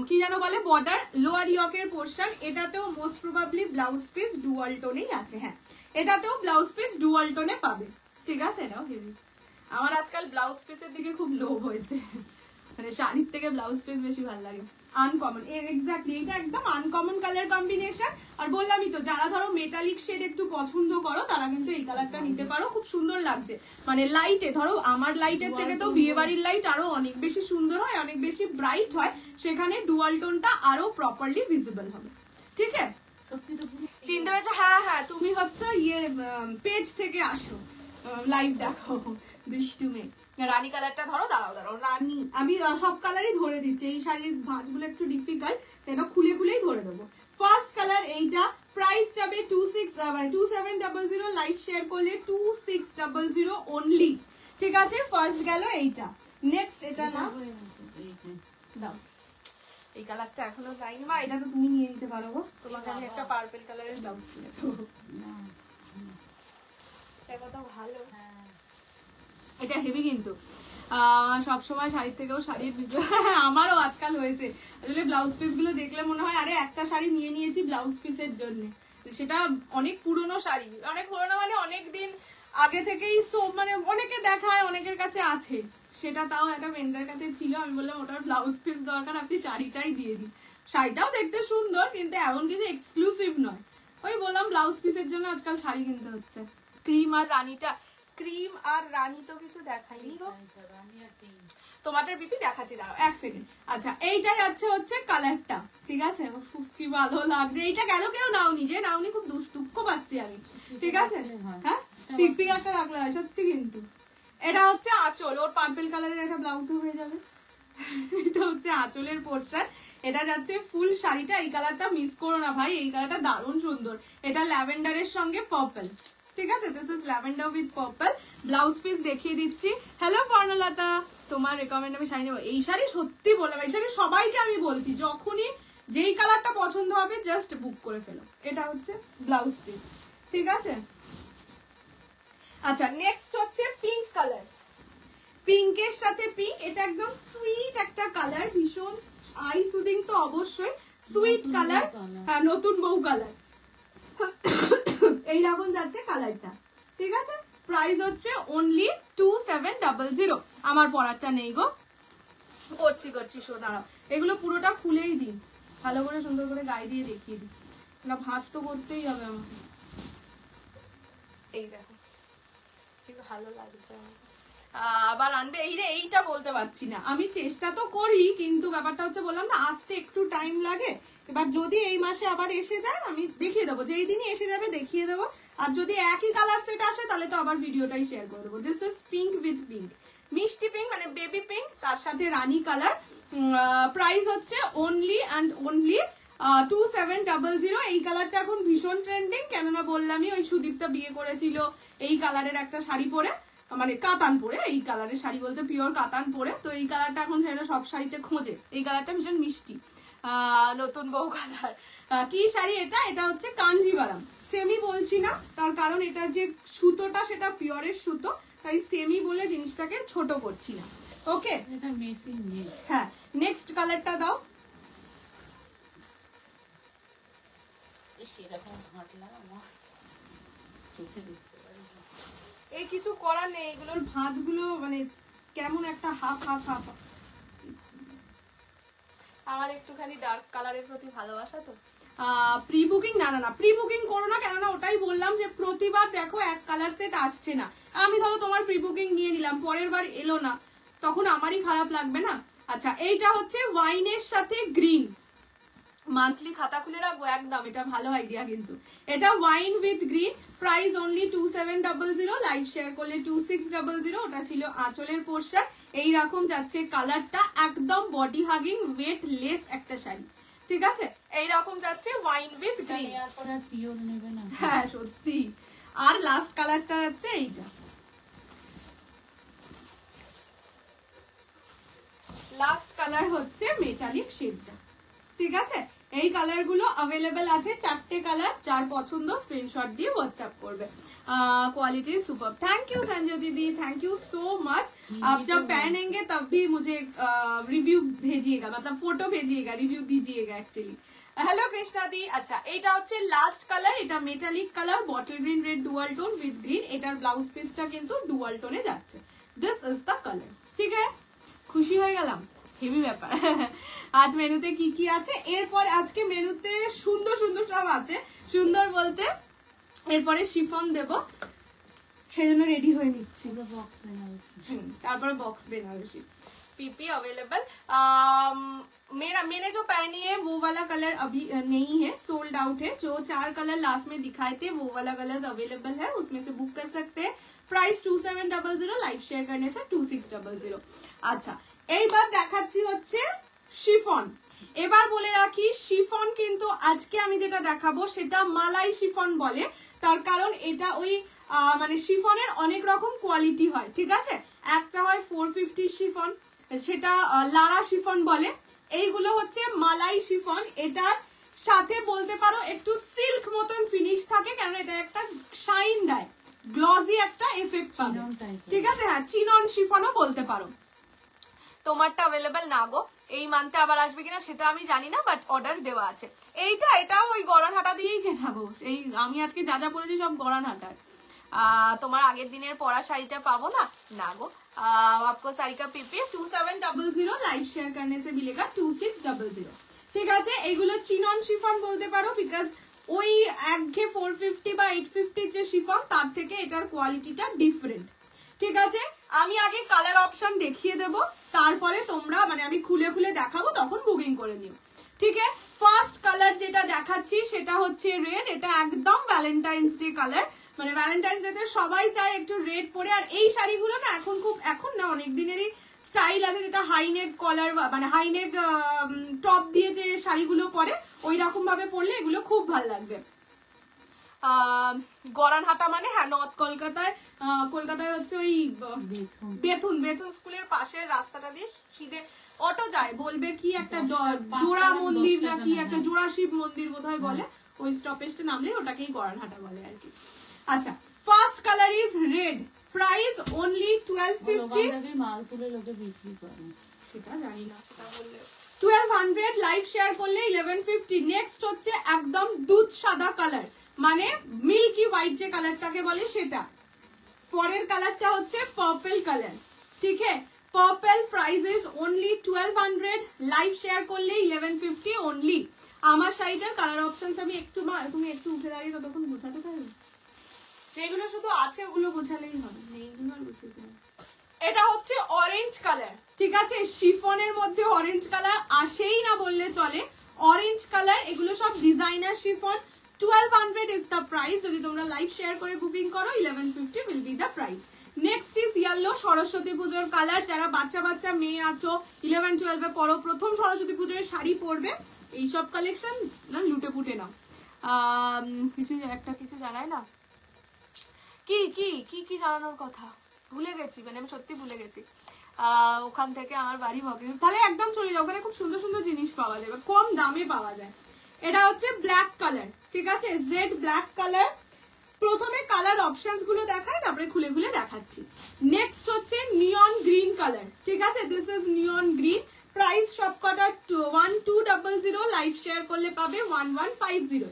কি যেন বলে বর্ডার লোয়ার ইয়কের পোর্শন, এটাতেও most probably blouse piece dual টোনেই আছে। হ্যাঁ, এটাতেও ব্লাউজ পিস ডুয়াল টোনে পাবে, ঠিক আছে। এটাও হেভি, আমার আজকাল ব্লাউজ পিসের দিকে খুব লোভ হয়েছে, মানে শাড়ির থেকে ব্লাউজ পিস বেশি ভালো লাগে। আনকমন, এক্স্যাক্টলি, এটা একদম আনকমন কালার কম্বিনেশন। আর বললামই তো, যারা ধরো মেটালিক শেড একটু পছন্দ করো তারা কিন্তু এই কালারটা নিতে পারো, খুব সুন্দর লাগছে। মানে লাইটে, ধরো আমার লাইটের থেকে তো বিয়ে বাড়ির লাইট আরো অনেক বেশি সুন্দর হয়, অনেক বেশি ব্রাইট হয়, সেখানে ডুয়াল টোনটা আরো প্রপারলি ভিজিবল হবে, ঠিক আছে। চিনতে পেরেছো? হ্যাঁ তুমি হচ্ছে ইয়ে পেজ থেকে আসো, লাইভ দেখো, দুষ্টুমে। রানী কালারটা ধরো, দাঁড়াও রানী, আমি সব কালারই ধরে দিচ্ছি, এই শাড়ির ভাঁজগুলো একটু ডিফিকাল্ট, এটা খুলেই ধরে দেবো। ফার্স্ট কালার এইটা, প্রাইস যাবে 2700, লাইভ শেয়ার করলে 2600 অনলি, ঠিক আছে। ফার্স্ট গেল এইটা, নেক্সট এটা না দাও, এই কালারটা এখনো যাইনি মা, এটা তো তুমি নিয়ে নিতে পারো গো, তোমাকে আমি একটা পার্পল কালারের ব্লাউজ কিনে দেবো, এটা তো ভালো। এটা হেভি কিন্তু, সবসময় শাড়ির থেকেও শাড়ির ভিডিও আমারও আজকাল হয়েছে, আসলে ব্লাউজ পিস গুলো দেখলে মনে হয় আরে একটা শাড়ি নিয়ে নিয়েছি ব্লাউজ পিসের জন্য, সেটা অনেক পুরনো শাড়ি, অনেক পুরনো মানে অনেক দিন আগে থেকেই মানে অনেকে দেখায়, অনেকের কাছে আছে, সেটা তাও একটা ভেন্ডার কাছে ছিল। আমি বললাম ওটার ব্লাউজ পিস দরকার, আপনি শাড়িটাই দিয়ে দিন। শাড়িটাও দেখতে সুন্দর কিন্তু এমন কিছু এক্সক্লুসিভ নয়। ওই বললাম ব্লাউজ পিসের জন্য আজকাল শাড়ি কিনতে হচ্ছে। ক্রিম আর রানী তো কিছু দেখাইনি গো, তোমাদের বিপি দেখাচ্ছি, দাঁড়াও 1 সেকেন্ড। আচ্ছা এইটা যাচ্ছে হচ্ছে কালারটা, ঠিক আছে? কি ভালো লাগছে এইটা, কেন কেউ নাওনি, যে নাওনি খুব দুঃখ পাচ্ছি আমি, ঠিক আছে? হ্যাঁ পিক পিক একটা রাখলে হয় সত্যি। কিন্তু এটা হচ্ছে আঁচল, ওর পার্পল কালারের একটা ব্লাউজও হয়ে যাবে। এটা হচ্ছে আঁচলের পোর্শন, এটা যাচ্ছে ফুল শাড়িটা। এই কালারটা মিস করো না ভাই, এই কালারটা দারুণ সুন্দর। এটা ল্যাভেন্ডারের সঙ্গে পার্পল, ঠিক আছে? This is lavender with purple. Blouse piece দেখিয়ে দিচ্ছি। হ্যালো পর্ণলতা, তোমার রেকমেন্ড আমি শাড়ি নেবো। এই শাড়ি সত্যি বললাম, এই শাড়ি সবাইকে আমি বলছি, যখনই যেই কালারটা পছন্দ হবে জাস্ট বুক করে ফেলো। এটা হচ্ছে ব্লাউজ পিস, ঠিক আছে? আচ্ছা নেক্সট হচ্ছে পিঙ্ক কালার, পিঙ্কের সাথে পিঙ্ক। এটা একদম সুইট একটা কালার, ভীষণ আই সুদিং তো অবশ্যই, সুইট কালার। হ্যাঁ নতুন বউ কালার। এইরকম যাচ্ছে কালারটা, ঠিক আছে? প্রাইস হচ্ছে অনলি 2700। আমার পরারটা নেই গো, করছি শো, দাঁড়াও এগুলো পুরোটা খুলেই দিই, ভালো করে সুন্দর করে গায়ে দিয়ে দেখিয়ে দিই না, ভাঁজ তো করতেই হবে আমাকে। এই দেখো কি ভালো লাগছে আমার। আবার আনবে এইটা বলতে পারছি না, আমি চেষ্টা তো করি কিন্তু ব্যাপারটা হচ্ছে বললাম না আসতে একটু টাইম লাগে। এবার যদি এই মাসে আবার এসে যায় আমি দেখিয়ে দেবো, যেই দিনই এসে যাবে দেখিয়ে দেবো। আর যদি একই কালার সেট আসে তাহলে তো আবার ভিডিওটাই শেয়ার করে দেবো। This is pink with pink, মিষ্টি পিঙ্ক মানে বেবি পিঙ্ক, তার সাথে রানী কালার। প্রাইস হচ্ছে অনলি অ্যান্ড অনলি 2700। এই কালারটা এখন ভীষণ ট্রেন্ডিং, কেননা বললামই ওই সুদীপটা বিয়ে করেছিল এই কালারের একটা শাড়ি পরে, মানে কাতান পরে, এই কালারের শাড়ি বলতে পিওর কাতান পরে। তো এই কালারটা এখন সেটা সব শাড়িতে খোঁজে, এই কালারটা ভীষণ মিষ্টি, নতুন বউ কালার। কি শাড়ি এটা? এটা হচ্ছে কাঞ্জিভারাম। সেমি বলছি না, তার কারণ এটার যে সুতোটা সেটা পিওরের সুতো, তাই সেমি বলে জিনিসটাকে ছোট করছি না। ওকে হ্যাঁ নেক্সট কালারটা দাও। এই কিছু করার নেই, এগুলোর ভাঁজ গুলো মানে কেমন একটা হাফ হাফ হাফ। আমার একটুখানি ডার্ক কালারের প্রতি ভালোবাসা তো। প্রি বুকিং না প্রি বুকিং করো না, কেননা ওটাই বললাম যে প্রতিবার দেখো এক কালার সেট আসছে না। আমি ধরো তোমার প্রি বুকিং নিয়ে নিলাম, পরের বার এলো না, তখন আমারই খারাপ লাগবে না। আচ্ছা এইটা হচ্ছে ওয়াইনের সাথে গ্রিন, মান্থলি খাতা খুলে রাখবো একদম, এটা ভালো আইডিয়া কিন্তু। এটা wine with green, price only 2700, live share করলে 2600। ওটা ছিল আঁচলের পোর্শন। এইরকম যাচ্ছে কালারটা, একদম বডি হাগিং ওয়েট লেস একটা শাড়ি, ঠিক আছে? এইরকম যাচ্ছে ওয়াইন উইথ গ্রিন। হ্যাঁ সত্যি। আর লাস্ট কালারটা যাচ্ছে এইটা, লাস্ট কালার হচ্ছে মেটালিক শেডটা, ঠিক আছে? এই কালার গুলো अवेलेबल আছে, 4টে কালার। যার পছন্দ স্ক্রিনশট দিয়ে व्हाट्सएप করবে। Quality super. Thank you Sanjay दीदी, थैंक यू सो मच। आप जब पहनेंगे तब भी मुझे रिव्यू भेजिएगा, मतलब फोटो भेजिएगा, रिव्यू दीजिएगा एक्चुअली। हेलो कृष्णा दी। अच्छा এটা হচ্ছে লাস্ট কালার, এটা metallic colour, bottle green red dual tone with green. এটার ব্লাউজ পিসটা কিন্তু ডুয়াল টোনে যাচ্ছে। দিস ইজ দ্য কালার, ঠিক আছে? খুশি হয়ে গেলাম, হেভি ব্যাপার। আজ মেনুতে কি কি আছে? এরপর আজকে মেনুতে সুন্দর সুন্দর সব আছে, সুন্দর বলতে এরপরে শিফন দেব, সেজন্য রেডি হয়ে নিচ্ছি। তারপরে বক্স বেনারসি पीपी अवेलेबल। मैंने जो पहनी है वो वाला कलर अभी नहीं है, सोल्ड आउट है। जो 4 कलर लास्ट में दिखाए थे वो वाला कलर अवेलेबल है, उसमें से बुक कर सकते हैं। प्राइस 2700, लाइव शेयर करने से 2600। अच्छा এইবার দেখাচ্ছি হচ্ছে শিফন। এবার বলে রাখি শিফন কিন্তু আজকে আমি যেটা দেখাবো সেটা মালাই শিফন বলে, তার কারণ এটা ওই মানে শিফনের অনেক রকম কোয়ালিটি হয়, ঠিক আছে? একটা হয় 450 শিফন, সেটা লারা শিফন বলে। এইগুলো হচ্ছে মালাই শিফন, এটার সাথে বলতে পারো একটু সিল্ক মতন ফিনিশ থাকে, কারণ এটা একটা শাইন দেয়, গ্লসি একটা এফেক্ট পাবে, ঠিক আছে? হ্যাঁ চিনন শিফনও বলতে পারো। তোমারটা অ্যাভেলেবেল না গো, এই মান্থে আবার আসবে কিনা সেটা আমি জানি না, বাট অর্ডার দেওয়া আছে। এটাও ওই গড়ানহাটা দিয়েই কেনা গো, এই আমি আজকে যা যা পরেছি সব গড়ানহাটার। তোমার আগের দিনের পরা শাড়িটা পাবো না, না গো। आपको साड़ी का पीपी 2700, लाइव शेयर करने से मिलेगा 2600। ঠিক আছে, এগুলো চিনন শিফন বলতে পারো, বিকজ ওই একঘে 450 বা 850 যে শিফন তার থেকে এটার কোয়ালিটিটা ডিফারেন্ট। ঠিক আছে, আমি আগে কালার অপশন দেখিয়ে দেব, তারপরে তোমরা মানে আমি খুলে খুলে দেখাবো, তখন বুকিং করে নিও। ঠিক আছে, ফার্স্ট কালার যেটা দেখাচ্ছি সেটা হচ্ছে রেড। এটা একদম ভ্যালেন্টাইন্স ডে কালার, মানে ভ্যালেন্টাইন্স ডে তে সবাই চায় একটু রেড পরে। আর এই শাড়িগুলো না এখন না অনেক দিনেরই স্টাইল আছে, যেটা হাইনেক কলার মানে হাইনেক টপ দিয়ে যে শাড়িগুলো পরে ওই রকম ভাবে পরলে এগুলো খুব ভালো লাগবে। গড়ানহাটা মানে হ্যাঁ নর্থ কলকাতায় হচ্ছে ওই বেথুন স্কুলের পাশের রাস্তাটা দিয়ে সিধে অটো যায়, বলবে কি একটা জোড়া মন্দির না কি একটা জোড়া শিব মন্দির বোধহয় বলে, ওই স্টপেজটা নামলে ওটাকেই গড়ানহাটা বলে আর কি। আচ্ছা, first colour is red, price only 1250। মাল তুলে লোকে বিক্রি করে সেটা জানি না, সেটা বললে 1200, লাইভ শেয়ার করলে 1150। নেক্সট হচ্ছে একদম দুধ সাদা কালার, মানে মিল্কি হোয়াইট যে কালারটাকে বলে সেটা। পরের কালারটা হচ্ছে পার্পল কালার। ঠিক আছে, purple price is only 1200, live share করলে 1150 অনলি। আমার শাড়িটার কালার অপশনস আমি তুমি একটু উঠে দাঁড়িয়ে ততক্ষণ বোঝাতে পারবে, যেগুলো শুধু আছে ওগুলো বোঝালেই হবে, এইগুলো আর বুঝতে হবে। এটা হচ্ছে অরেঞ্জ কালার। ঠিক আছে, শিফনের মধ্যে অরেঞ্জ কালার আসেই না বললে চলে, অরেঞ্জ কালার। এগুলো সব designer chiffon. 1200 is the price. যদি তোমরা লাইভ শেয়ার করে বুকিং করো 1150 will be the price. Next is yellow, Saraswati পুজোর কালার। যারা বাচ্চা মেয়ে আছো 11-12 এ পড়ো, প্রথম সরস্বতী পুজোয় শাড়ি পরবে, এইসব কালেকশন না লুটে পুটে নাও। কিছু জানাই না, কি জানানোর কথা ভুলে গেছি, মানে আমি সত্যি ভুলে গেছি। ওখান থেকে আমার বাড়ি বকে, তাহলে একদম চলে যাও, ওখানে খুব সুন্দর সুন্দর জিনিস পাওয়া যাবে, কম দামে পাওয়া যায়। এটা হচ্ছে ব্ল্যাক কালার। ঠিক আছে, জেড ব্ল্যাক কালার। প্রথমে কালার অপশনস গুলো দেখাই, তারপরে খুলে খুলে দেখাচ্ছি। নেক্সট হচ্ছে নিয়ন গ্রিন কালার। ঠিক আছে, this is neon green. Price সবকটা 1200, লাইভ শেয়ার করলে পাবে 1150।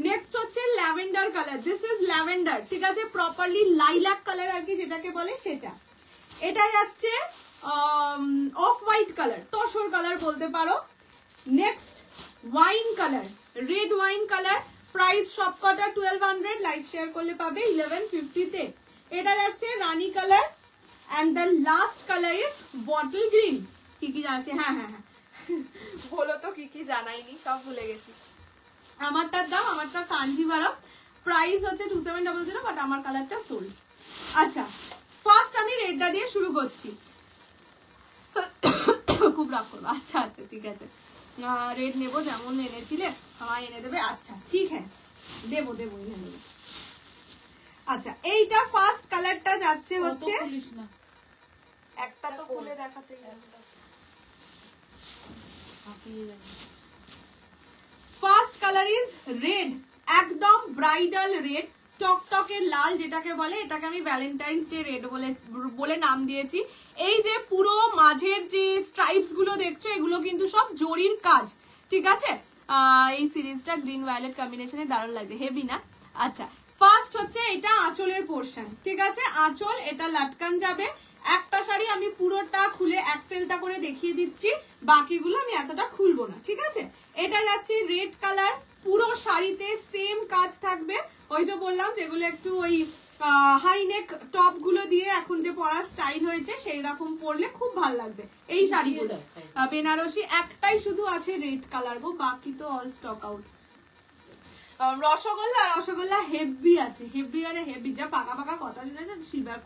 নেক্সট হচ্ছে lavender colour, this is lavender. ঠিক আছে, প্রপারলি লাইলাক কালার আর কি যেটাকে বলে সেটা। এটা যাচ্ছে off white colour, tussar colour বলতে পারো। Next wine colour, red wine colour. Price সবকটা 1200, লাইভ শেয়ার করলে পাবে 1150 তে। এটা যাচ্ছে rani colour and the last colour is bottle green. কি জানছে? হ্যাঁ বলো তো কি জানাইনি, সব ভুলে গেছি। আমারটার দাম, আমারটা কাঞ্জিভারাম, প্রাইস হচ্ছে 2700, বাট আমার কালারটা সোল্ড। আচ্ছা, ফার্স্ট আমি রেডটা দিয়ে শুরু করছি। খুব রাগ করবো। আচ্ছা ঠিক আছে, রেড নেবো যেমন এনেছিলে আমায় এনে দেবে। আচ্ছা ঠিক হ্যাঁ, দেবো এনে দেবো। আচ্ছা, এইটা ফার্স্ট কালারটা যাচ্ছে হচ্ছে, একটা তো খুলে দেখাতে ফার্স্ট কালার ইজ রেড, একদম ব্রাইডাল রেড, টকটকের লাল যেটাকে বলে। এটাকে আমি ভ্যালেন্টাইন্স ডে রেড বলে নাম দিয়েছি। এই যে পুরো মাঝের যে স্ট্রাইপস গুলো দেখছো এগুলো কিন্তু সব জরির কাজ। ঠিক আছে, এই সিরিজটা গ্রিন ভায়োলেট কম্বিনেশনে দারুণ লাগছে, হেভি না? আচ্ছা, ফার্স্ট হচ্ছে এটা আঁচলের পোর্শন। ঠিক আছে, আঁচল, এটা লাটকান যাবে। একটা শাড়ি আমি পুরোটা খুলে এক ফেলতা করে দেখিয়ে দিচ্ছি, বাকিগুলো আমি এতটা খুলবো না। ঠিক আছে, এটা যাচ্ছে রেড কালার, পুরো শাড়িতে সেম কাজ থাকবে। ওই যে বললাম যেগুলো একটু ওই হাইনেক টপ গুলো দিয়ে এখন যে পরার স্টাইল হয়েছে সেই রকম পরলে খুব ভালো লাগবে এই শাড়িগুলো। বেনারসি একটাই শুধু আছে রেড কালার গো, বাকি তো all stock out. Rasgulla heavy আছে, হেভি মানে হেভি, যা পাকা কথা শুনেছে,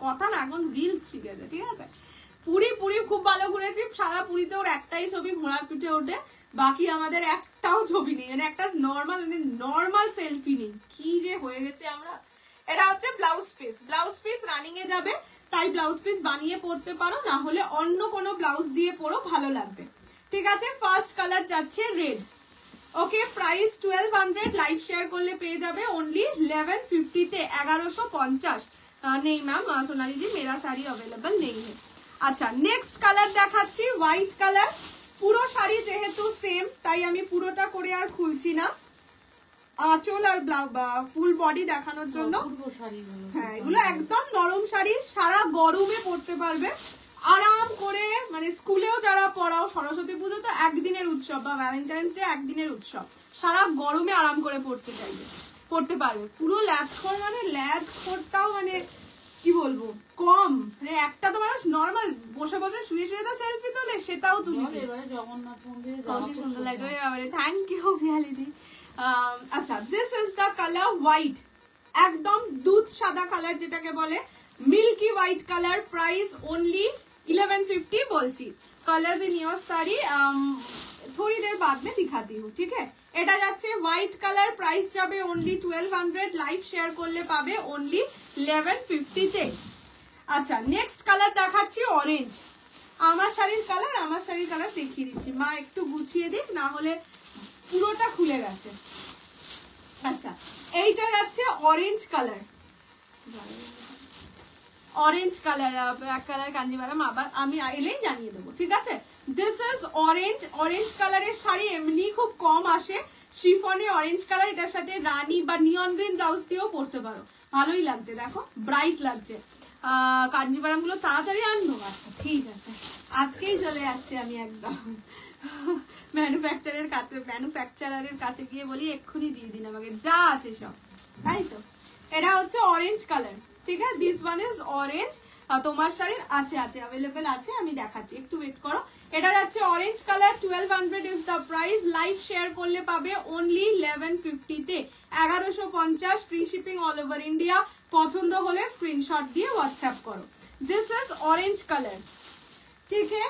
কথা না এখন রিলস শিখেছে। ঠিক আছে, পুরি খুব ভালো ঘুরেছি, সারা পুরীতে ওর একটাই ছবি ঘোড়ার পিঠে ওঠে, বাকি আমাদের একটাও ছবি নেই, মানে একটা নর্মাল সেলফি নেই। কি যে হয়ে গেছে আমরা। এটা হচ্ছে ব্লাউজ পিস রানিং এ যাবে, তাই ব্লাউজ পিস বানিয়ে পরতে পারো, না হলে অন্য কোনো ব্লাউজ দিয়ে পরো, ভালো লাগবে। ঠিক আছে, ফার্স্ট কালার যাচ্ছে রেড। ওকে, প্রাইস 1200, লাইভ শেয়ার করলে পেয়ে যাবে অনলি 1150 তে। 1150 নেই ম্যাম, সোনালি জি মেরা শাড়ি अवेलेबल नहीं है। আচ্ছা নেক্সট কালার দেখাচ্ছি হোয়াইট কালার। পুরো শাড়ি যেহেতু সেম তাই আমি পুরোটা করে আর খুলছি না, আঁচল আর ফুল বডি দেখানোর জন্য। হ্যাঁ এগুলো একদম নরম শাড়ি, সারা গরমে পরতে পারবে আরাম করে, মানে স্কুলেও যারা পড়াও, সরস্বতী পুজো তো একদিনের উৎসব বা ভ্যালেন্টাইন্স ডে একদিনের উৎসব, সারা গরমে আরাম করে পড়তে চাইবে, পড়তে পারবে। পুরো ল্যাথখর, মানে ল্যাথখরটাও মানে কি বলবো কম, মানে একটা তো মানুষ নর্মাল বসে বসে শুয়ে শুয়ে তো সেলফি তোলে, সেটাও তুলি। জগন্নাথ সুন্দর লাগবে। থ্যাংক ইউ মিয়ালিদি। আচ্ছা this is the colour white, একদম দুধ সাদা কালার যেটাকে বলে, milky white colour. Price only 1150 बोलছি। कलर्स इन योर साड़ी थोड़ी देर बाद में दिखाती हूँ, ठीक है। এটা যাচ্ছে হোয়াইট কালার, প্রাইস যাবে ओनली 1200, লাইভ শেয়ার করলে পাবে ओनली 1150 তে। আচ্ছা নেক্সট কালার দেখাচ্ছি অরেঞ্জ। আমার শাড়ির কালার দেখিয়ে দিচ্ছি, মা একটু গুছিয়ে দিক, না হলে পুরোটা খুলে গেছে। আচ্ছা এইটা যাচ্ছে orange colour, orange colour, black colour Kanjivaram আবার আমি এলেই জানিয়ে দেবো, ঠিক আছে। This is orange. অরেঞ্জ কালারের শাড়ি এমনি খুব কম আসে, শিফনে অরেঞ্জ কালার, এটার সাথে রানী বা নিয়ন গ্রিন ব্লাউজ দিয়েও পরতে পারো, ভালোই লাগছে, দেখো ব্রাইট লাগছে। কাঞ্জিভারাম গুলো তাড়াতাড়ি আনবো? আচ্ছা ঠিক আছে, আজকেই চলে যাচ্ছে আমি একদম ম্যানুফ্যাকচারারের কাছে গিয়ে বলি এক্ষুনি দিয়ে দিন আমাকে যা আছে সব, তাই তো। এটা হচ্ছে অরেঞ্জ কালার, ঠিক আছে। This one is orange. তোমার শাড়ির আছে অ্যাভেলেবেল আছে, আমি দেখাচ্ছি, একটু ওয়েট করো। এটা যাচ্ছে orange colour, 1200 is the price. Live share করলে পাবে ओनली 1150 তে, 1150, free shipping all over India. পছন্দ হলে স্ক্রিনশট দিয়ে হোয়াটসঅ্যাপ করো। দিস ইজ অরেঞ্জ কালার, ঠিক আছে।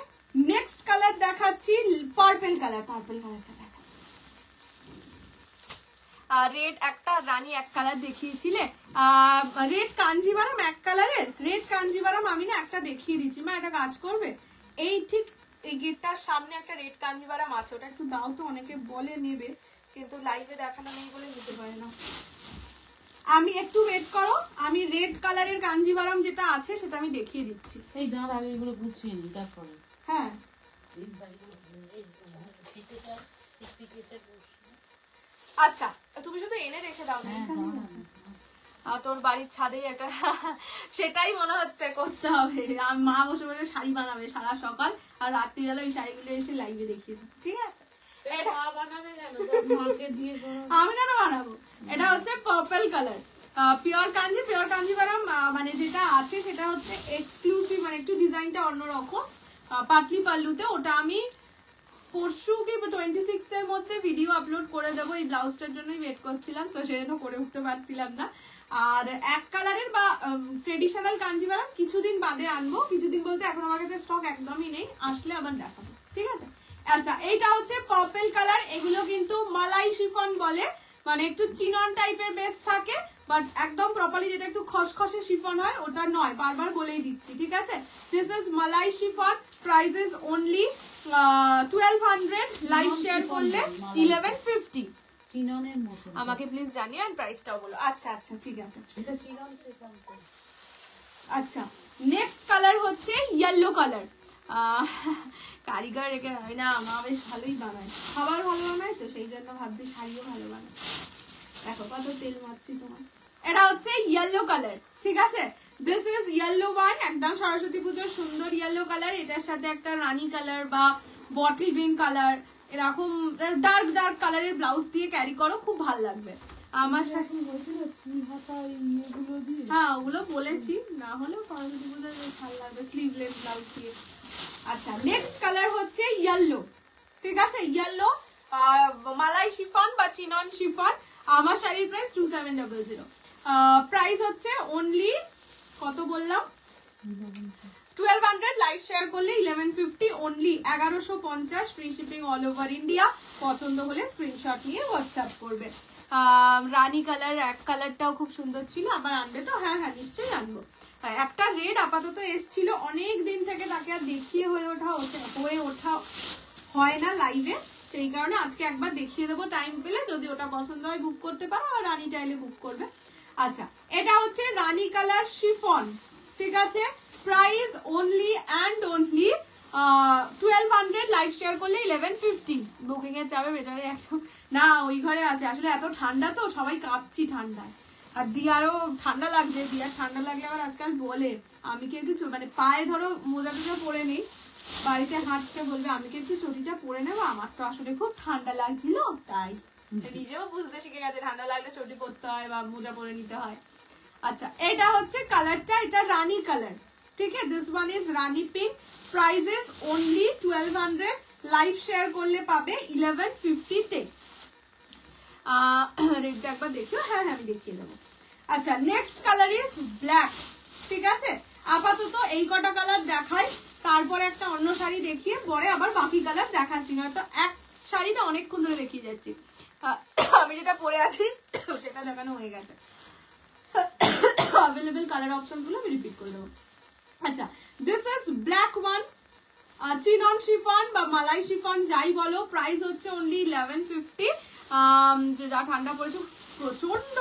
নেক্সট কালার দেখাচ্ছি পার্পল কালার, কালারটা দেখা। রেড একটা, রানী এক কালার দেখিয়েছিলে, রেড কাঞ্জিভারাম এক কালারের, রেড কাঞ্জিভারাম আমি না একটা দেখিয়ে দিচ্ছি, মা এটা কাজ করবে। এই ঠিক এই গেটটার সামনে একটা রেড কাঞ্জিভারাম আছে, ওটা একটু দাও তো, অনেকে বলে নেবে কিন্তু লাইভে দেখানো নেই বলে নিতে পারে না। আমি একটু ওয়েট করো, আমি রেড কালারের কাঞ্জিভারাম যেটা আছে সেটা আমি দেখিয়ে দিচ্ছি। এই দাঁড়া, আগে এগুলো গুছিয়ে নি তারপরে। হ্যাঁ আচ্ছা তুমি শুধু এনে রেখে দাও না, তোর বাড়ির ছাদে একটা সেটাই মনে হচ্ছে করতে হবে। মা বসে বসে শাড়ি বানাবে সারা সকাল, আর রাত্রিবেলা ওই শাড়িগুলো এসে লাইভে দেখিয়ে দেবো, ঠিক আছে। আমি কেন বানাবো? এটা হচ্ছে পার্পল কালার, পিওর কাঞ্জিভারাম, মানে যেটা আছে সেটা হচ্ছে এক্সক্লুসিভ, মানে একটু ডিজাইনটা অন্যরকম, পাতলি পাল্লুতে। ওটা আমি পরশু কি 26 এর মধ্যে ভিডিও আপলোড করে দেবো, এই ব্লাউজটার জন্যই ওয়েট করছিলাম, তো সেজন্য করে উঠতে পারছিলাম না। আর এক কালারের বা ট্রেডিশনাল কাঞ্জিভারাম কিছুদিন বাদে আনবো, কিছুদিন বলতে এখন আমার কাছে স্টক একদমই নেই, আসলে আবার দেখাবো, ঠিক আছে। আচ্ছা এইটা হচ্ছে পার্পল কালার, এগুলো কিন্তু মালাই শিফন বলে, মানে একটু চিনন টাইপের বেস থাকে, বাট একদম প্রপারলি যেটা একটু খসখসে শিফন হয় ওটা নয়, বারবার বলেই দিচ্ছি, ঠিক আছে। This is malai chiffon, price is only 1200, live share করলে 1150। চিননের মতো আমাকে প্লিজ জানিয়ে আর প্রাইসটাও বলো। আচ্ছা আচ্ছা ঠিক আছে। এটা চিনন শিফন। আচ্ছা নেক্সট কালার হচ্ছে ইয়েলো কালার। কারিগর রেখে হয় না, মা বেশ ভালোই বানায়, খাবার ভালো বানায়, তো সেই জন্য ভাবছি শাড়িও ভালো বানায়। দেখো কত তেল মারছি তোমার। এটা হচ্ছে ইয়েলো কালার, ঠিক আছে। দিস ইজ ইয়েলো ওয়ান, একদম সরস্বতী পুজোর সুন্দর ইয়েলো কালার। এটার সাথে একটা রানী কালার বা বটল গ্রিন কালার, এরকম ডার্ক কালারের ব্লাউজ দিয়ে ক্যারি করো, খুব ভালো লাগবে। আমার সাথে হ্যাঁ ওগুলো বলেছি, না হলেও সরস্বতী পুজোর ভালো লাগবে স্লিভলেস ব্লাউজ দিয়ে। আচ্ছা নেক্সট কালার হচ্ছে ইয়েলো, ঠিক আছে। ইয়েলো মালাই শিফন বা চিনন শিফন। আমার শাড়ির প্রাইস 2700, প্রাইস হচ্ছে ওনলি কত বললাম 1200, লাইভ শেয়ার করলে 1150 only, 1150, free shipping all over India. পছন্দ হলে স্ক্রিনশট নিয়ে হোয়াটসঅ্যাপ করবে। রানী কালার এক কালারটাও খুব সুন্দর ছিল, আবার আনবে তো? হ্যাঁ হ্যাঁ নিশ্চয়ই আনবো। একটা রেড আপাতত এসছিল, অনেক দিন থেকে তাকে আর দেখিয়ে হয়ে ওঠা হয় না লাইভে, সেই কারণে আজকে একবার দেখিয়ে দেবো টাইম পেলে, যদি ওটা পছন্দ হয় বুক করতে পারো, আর রানী চাইলে বুক করবে। আচ্ছা এটা হচ্ছে রানী কালার শিফন, ঠিক আছে, price only and only 1200, live share করলে 1150। বুকিং এর যাবে বেচারে একদম না, ওই ঘরে আছে। আসলে এত ঠান্ডা তো সবাই কাঁপছি ঠান্ডায়, আর দিয়ারও ঠান্ডা লাগছে। দিয়ার ঠান্ডা লাগলে আবার আজকাল বলে আমি কি একটু মানে পায়ে ধরো মোজা টোজা পরে নেই, বাড়িতে হাঁটছে, বলবে আমি কি একটু চটিটা পরে নেবো, আমার তো আসলে খুব ঠান্ডা লাগছিল তাই। নিজেও বুঝতে শিখে গেছে ঠান্ডা লাগলে চটি পরতে হয় বা মোজা পরে নিতে হয়। আচ্ছা, এটা হচ্ছে কালারটা, এটা রানী কালার, ঠিক আছে। This one is Rani pink, price only 1200, live share করলে পাবে 1150 তে। রেডটা একবার দেখিও, হ্যাঁ হ্যাঁ আমি দেখিয়ে দেবো। আচ্ছা, নেক্সট কালার ইজ ব্ল্যাক, ঠিক আছে। আপাতত এই কটা কালার দেখাই, তারপরে একটা অন্য শাড়ি দেখিয়ে পরে আবার বাকি কালার দেখাচ্ছি, নয়তো এক শাড়িটা অনেকক্ষণ ধরে দেখিয়ে যাচ্ছি। আমি যেটা পরে আছি সেটা দেখানো হয়ে গেছে। অ্যাভেলেবেল কালার অপশন গুলো আমি রিপিট করে দেবো। আচ্ছা, this is black one, chinon chiffon বা মালাই শিফন যাই বলো, প্রাইস হচ্ছে অনলি 1150। যা ঠান্ডা পড়েছে প্রচন্ড,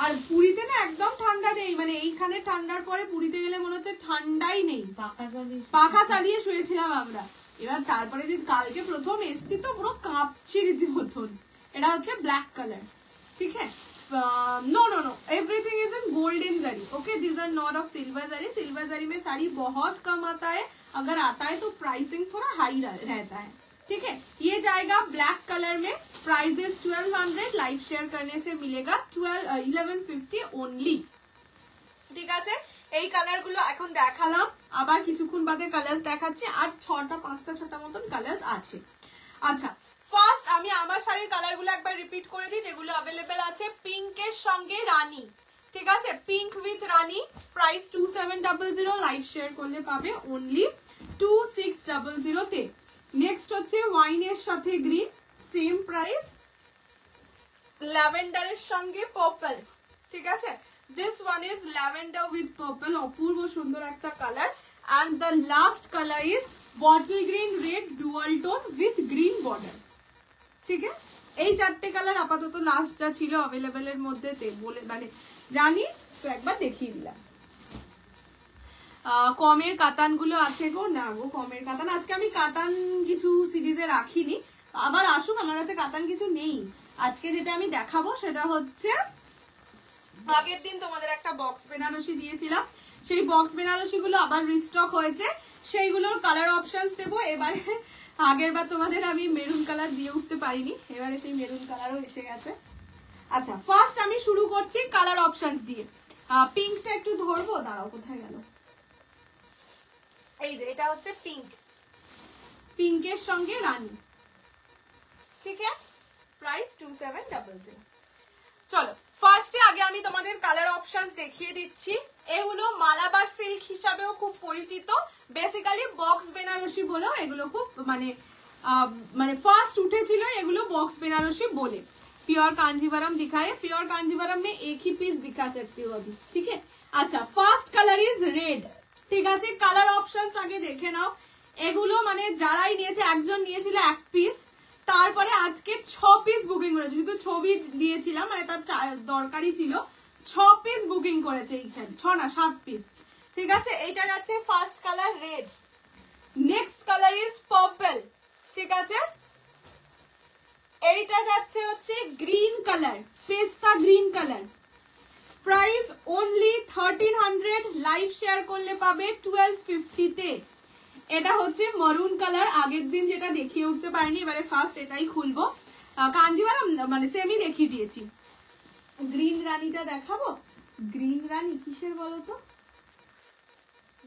আর পুরীতে না একদম ঠান্ডা নেই, মানে এইখানে ঠান্ডার পরে পুরীতে গেলে মনে হচ্ছে ঠান্ডাই নেই, পাখা চালিয়ে শুয়েছিলাম আমরা। এবার তারপরে দিন কালকে প্রথম এসছি তো পুরো কাঁপছি রীতিমতন। এটা হচ্ছে ব্ল্যাক কালার, ঠিক আছে। No no no, everything is in golden zari, okay, this are not of silver zari. Silver zari में साड़ी बहुत कम आता है, अगर आता है तो प्राइसिंग थोड़ा हाई रहता है, ठीक है। ये जाएगा ब्लैक कलर में, प्राइस इज 1200, लाइव शेयर करने से मिलेगा 1150 ओनली, ঠিক আছে। এই কালার গুলো এখন দেখালাম, আবার কিছুক্ষণ বাদে কালার্স দেখাচ্ছি, আর 6টা মতন কালার্স আছে। আচ্ছা, ফার্স্ট আমি আমার শাড়ির কালার গুলো একবার রিপিট করে দিই যেগুলো অ্যাভেলেবেল আছে। পিঙ্কের সঙ্গে রানী, ঠিক আছে, pink with Rani, price 2700, live share করলে পাবে অনলি 2600 তে। নেক্সট হচ্ছে ওয়াইনের সাথে গ্রিন, সেম প্রাইস। ল্যাভেন্ডারের সঙ্গে পার্পল, ঠিক আছে। This one is lavender with purple, অপূর্ব সুন্দর একটা কালার। and the last color is bottle green red dual tone with green border, ঠিক আছে। এই চারটে কালার আপাতত লাস্ট যা ছিল অ্যাভেলেবেল এর মধ্যে বলে মানে জানি, তো একবার দেখিয়ে দিলাম। কমের কাতান গুলো আছে গো, না গো কমের কাতান আজকে আমি কাতান কিছু সিরিজে রাখিনি, আবার আসুক, আমার কাছে কাতান কিছু নেই। আজকে যেটা আমি দেখাবো সেটা হচ্ছে, আগের দিন তোমাদের একটা বক্স বেনারসি দিয়েছিলাম, সেই বক্স বেনারসি গুলো আবার রিস্টক হয়েছে, সেইগুলোর কালার অপশনস দেবো এবারে। আগের বার তোমাদের আমি মেরুন কালার দিয়ে উঠতে পারিনি, এবারে সেই মেরুন কালারও এসে গেছে। আচ্ছা, ফার্স্ট আমি শুরু করছি কালার অপশনস দিয়ে। পিঙ্কটা একটু ধরবো, দাঁড়াও কোথায় গেল, এই যে এটা হচ্ছে পিঙ্ক, পিঙ্কের সঙ্গে রানী, ঠিক আছে, প্রাইস 2700। চলো ফার্স্টে আগে আমি তোমাদের কালার অপশনস দেখিয়ে দিচ্ছি। এগুলো মালাবার সিল্ক হিসাবেও খুব পরিচিত, বেসিক্যালি বক্স বেনারসি বলেও এগুলো খুব মানে ফার্স্ট উঠেছিল এগুলো বক্স बेनारसी बोले। प्योर कांजीवरम दिखाए, प्योर कांजीवरम में एक ही पीस दिखा सकती हूँ अभी, ठीक है। अच्छा, ফার্স্ট কালার ইজ রেড, ঠিক আছে। কালার অপশনস আগে দেখে নাও, এগুলো মানে যারাই নিয়েছে, একজন নিয়েছিল এক পিস, তারপরে আজকে 6 পিস বুকিং করেছে, যেহেতু ছবি দিয়েছিলাম মানে তার দরকারই ছিল, 6 পিস বুকিং করেছে এইখানে, 6 না 7 পিস, ঠিক আছে। এইটা যাচ্ছে first colour red, next colour is purple, ঠিক আছে। এইটা যাচ্ছে হচ্ছে গ্রিন কালার, পেস্তা green colour, price only 1300, live share করলে পাবে 1250 তে। এটা হচ্ছে মরুন কালার, আগের দিন যেটা দেখিয়ে উঠতে পারিনি, এবারে ফার্স্ট এটাই খুলবো। কাঞ্জিভারাম মানে সেমি দেখিয়ে দিয়েছি। গ্রিন রানীটা দেখাবো, গ্রিন রানী কিসের বলো তো,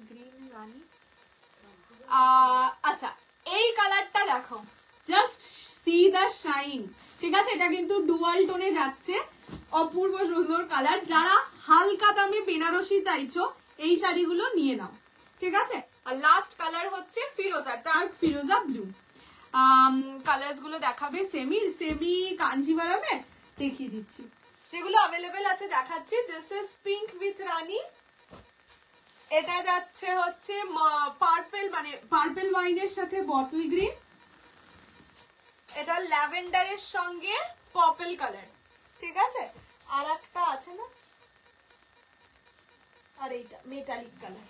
গ্রিন রানী, আচ্ছা এই কালারটা দেখো, জাস্ট সি দ্য শাইন, ঠিক আছে। এটা কিন্তু ডুয়াল টোনে যাচ্ছে, অপূর্ব সুন্দর কালার। যারা হালকা দামে বেনারসি চাইছো এই শাড়িগুলো নিয়ে নাও, ঠিক আছে। আর লাস্ট কালার হচ্ছে ফিরোজা, ডার্ক ফিরোজা ব্লু। কালার্স গুলো দেখাবে সেমি কাঞ্জিভারামের, দেখিয়ে দিচ্ছি যেগুলো অ্যাভেলেবেল আছে দেখাচ্ছি। দিস ইজ পিঙ্ক উইথ রানী, এটা যাচ্ছে হচ্ছে পার্পল মানে পার্পল ওয়াইনের সাথে বটল গ্রিন, এটা ল্যাভেন্ডারের সঙ্গে পার্পল কালার, ঠিক আছে। আর একটা আছে না, আর এইটা মেটালিক কালার।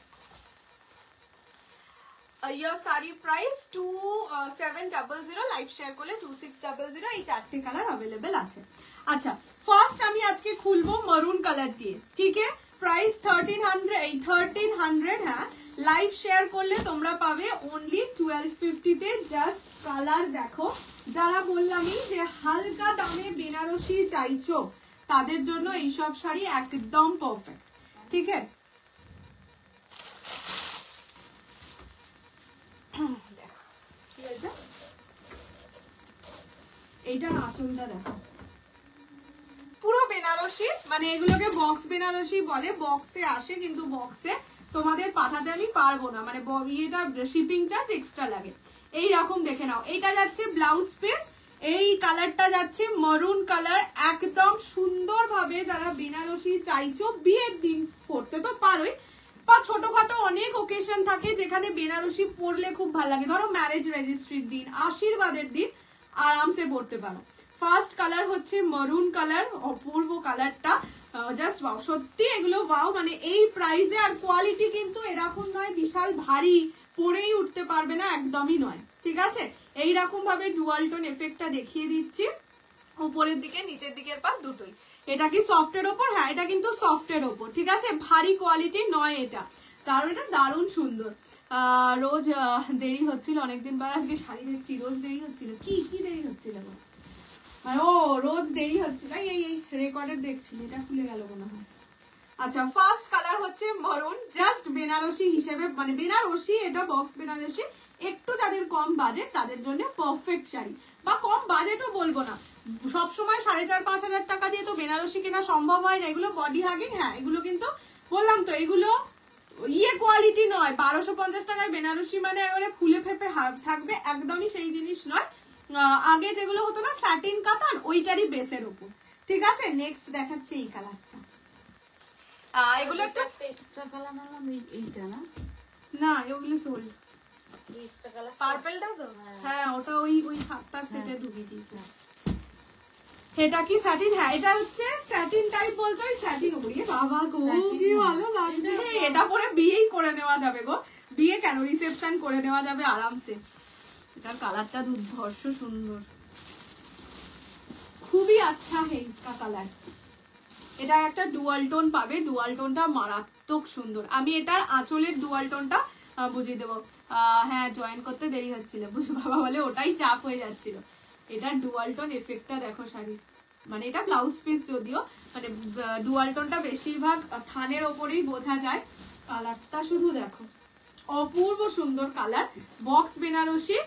ইয়ার শাড়ি প্রাইস 2700, লাইভ শেয়ার করলে 2600। এই 4টে কালার अवेलेबल আছে। আচ্ছা, ফার্স্ট আমি আজকে খুলবো মারুন কালার দিয়ে, ঠিক আছে? প্রাইস 1300, হ্যাঁ, লাইভ শেয়ার করলে তোমরা পাবে অনলি 1250 তে। জাস্ট কালার দেখো, যারা বললামই যে হালকা দামে বেনারসি চাইছো তাদের জন্য এইসব শাড়ি একদম পারফেক্ট, ঠিক আছে? এইটার আঁচলটা দেখো, পুরো বেনারসি, মানে এগুলোকে বক্স বেনারসি বলে, বক্সে আসে, কিন্তু বক্সে তোমাদের পাঠাতে আমি পারবো না, মানে এটা শিপিং চার্জ এক্সট্রা লাগে। এই রকম দেখে নাও, এইটা যাচ্ছে ব্লাউজ পিস, এই কালারটা যাচ্ছে মারুন কালার। একদম সুন্দর ভাবে যারা বেনারসি চাইছো, বিয়ের দিন পরতে তো পারোই, বা ছোটখাটো অনেক ওকেশন থাকে যেখানে বেনারসি পরলে খুব ভালো লাগে, ধরো ম্যারেজ রেজিস্ট্রির দিন, আশীর্বাদের দিন আরামসে পরতে পারো। ফার্স্ট কালার হচ্ছে মারুন কালার, অপূর্ব কালারটা, জাস্ট ওয়াও, সত্যি এগুলো ওয়াও। মানে এই প্রাইসে, আর কোয়ালিটি কিন্তু এরকম নয় বিশাল ভারী, পরেই উঠতে পারবে না, একদমই নয়, ঠিক আছে? এইরকম ভাবে ডুয়াল টোন এফেক্টটা দেখিয়ে দিচ্ছি, উপরের দিকে নিচের দিকের পা দুটোই। এটা কি সফটের ওপর? হ্যাঁ, এটা কিন্তু সফটের ওপর, ঠিক আছে? ভারী কোয়ালিটি নয় এটা, কারণ এটা দারুণ সুন্দর। রোজ দেরি হচ্ছিল অনেকদিন পর, আজকে শাড়ি দেখছি, রোজ দেরি হচ্ছিল। কি দেরি হচ্ছিল? ও রোজ দেরি হচ্ছিল, এই রেকর্ডের দেখছি, এটা খুলে গেল মনে হয়। আচ্ছা, ফার্স্ট কালার হচ্ছে মারুন, জাস্ট বেনারসি হিসেবে, মানে বেনারসি, এটা বক্স বেনারসি, একটু যাদের কম বাজেট তাদের জন্য পারফেক্ট শাড়ি, বা কম বাজেটও বলবো না, সবসময় 4500-5000 টাকা দিয়ে তো বেনারসি কেনা সম্ভব হয় না। এগুলো বডি হাগিং, হ্যাঁ, এগুলো কিন্তু বললাম তো, এগুলো কোয়ালিটি নয়। 1250 টাকায় বেনারসি মানে এবারে ফুলে ফেপে থাকবে, একদমই সেই জিনিস নয়। আগে যেগুলো হতো না স্যাটিন কাতান, ওইটারই বেসের উপর, ঠিক আছে? নেক্সট দেখাচ্ছে এই কালারটা, এগুলো একটা এক্সট্রা কালার নাম, এইটা না? না, এগুলো সোল্ড। এক্সট্রা কালার পার্পলটা তো, হ্যাঁ, ওটা ওই 7টার সেটে ঢুকিয়ে দিয়েছিলাম। এটা কি স্যাটিন? হ্যাঁ, এটা হচ্ছে স্যাটিন টাইপ, বলতে ওই স্যাটিন উপরে। বাবা গো, কি ভালো লাগছে! এটা পরে বিয়েই করে নেওয়া যাবে গো, বিয়ে কেন, রিসেপশন করে নেওয়া যাবে আরামসে। এটার কালারটা দুর্ধর্ষ সুন্দর, খুবই আচ্ছা হেইজকা কালার। এটা একটা ডুয়াল টোন পাবে, ডুয়াল টোনটা মারাত্মক সুন্দর। আমি এটার আঁচলের ডুয়াল টোনটা বুঝিয়ে দেবো। হ্যাঁ, জয়েন করতে দেরি হচ্ছিল, বুঝো বাবা বলে ওটাই চাপ হয়ে যাচ্ছিল। এটা ডুয়াল টোন এফেক্টটা দেখো শাড়ির, মানে এটা ব্লাউজ পিস যদিও, মানে ডুয়াল টোনটা বেশিরভাগ থানের ওপরেই বোঝা যায়। কালারটা শুধু দেখো, অপূর্ব সুন্দর কালার, বক্স বেনারসি,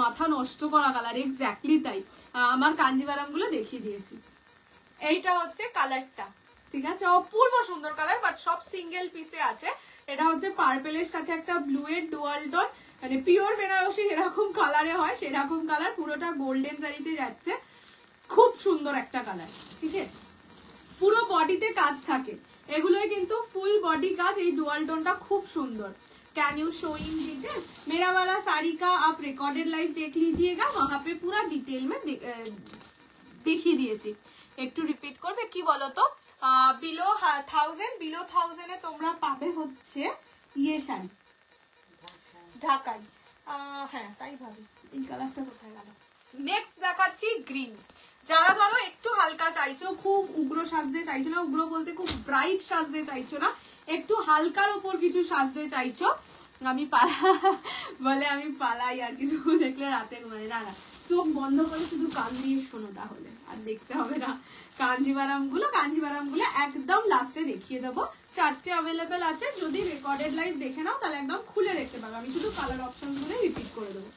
মাথা নষ্ট করা কালার, এক্স্যাক্টলি তাই। আমার কাঞ্জিভারাম গুলো দেখিয়ে দিয়েছি। এইটা হচ্ছে কালারটা, ঠিক আছে? অপূর্ব সুন্দর কালার, বাট সব সিঙ্গেল পিসে আছে। এটা হচ্ছে পার্পেলের সাথে একটা ব্লু এর ডুয়াল টোন, মানে পিওর বেনারসি যেরকম কালারে হয় সেরকম কালার, পুরোটা গোল্ডেন জারিতে যাচ্ছে, খুব সুন্দর একটা কালার, ঠিক আছে? পুরো বডিতে কাজ থাকে, এগুলোই কিন্তু ফুল বডি কাজ। এই ডুয়াল টোনটা খুব সুন্দর। Can you show in detail? मेरा वाला साड़ी का आप रिकॉर्डेड लाइव देख लीजिएगा, वहां पे पूरा डिटेल में দেখিয়ে দিয়েছি। একটু রিপিট করবে, কি বলতো, বিলো 1000 এ তোমরা পাবে হচ্ছে ইয়ে শাড়ি, ঢাকাই। হ্যাঁ, তাই ভাবি। এই কালারটা কোথায় গেল? নেক্সট দেখাচ্ছি গ্রিন। যারা ধরো একটু হালকা চাইছো, খুব উগ্র সাজতে চাইছো না, উগ্র বলতে খুব ব্রাইট সাজতে চাইছো না, একটু হালকার উপর কিছু সাজতে চাইছো, আমি বলে আমি পালাই আর কিছু দেখলে রাতে ঘুমাই না, চোখ বন্ধ করে শুধু কান দিয়ে শোনো, তাহলে আর দেখতে হবে না। কাঞ্জিভারাম গুলো একদম লাস্টে দেখিয়ে দেবো। 4টে অ্যাভেলেবেল আছে, যদি রেকর্ডেড লাইভ দেখে নাও তাহলে একদম খুলে দেখতে পারো। আমি শুধু কালার অপশন গুলো রিপিট করে দেবো।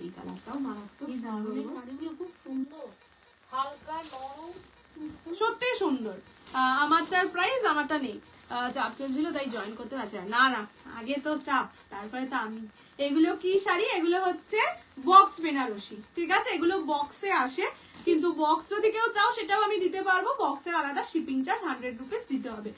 এই কালারটাও মারাত্মক, শাড়িগুলো খুব সুন্দর, হালকা নরম, সত্যি সুন্দর। আমারটার প্রাইস, আমারটা নেই, চাপ চলছিল তাই জয়েন করতে পারছি না। না, আগে তো চাপ, তারপরে তো আমি। এগুলো কি শাড়ি? এগুলো হচ্ছে বক্স বেনারসি, ঠিক আছে? এগুলো বক্সে আসে, কিন্তু বক্স যদি কেউ চাও সেটাও আমি দিতে পারবো। বক্সের আলাদা শিপিং চার্জ 100 রুপিস দিতে হবে,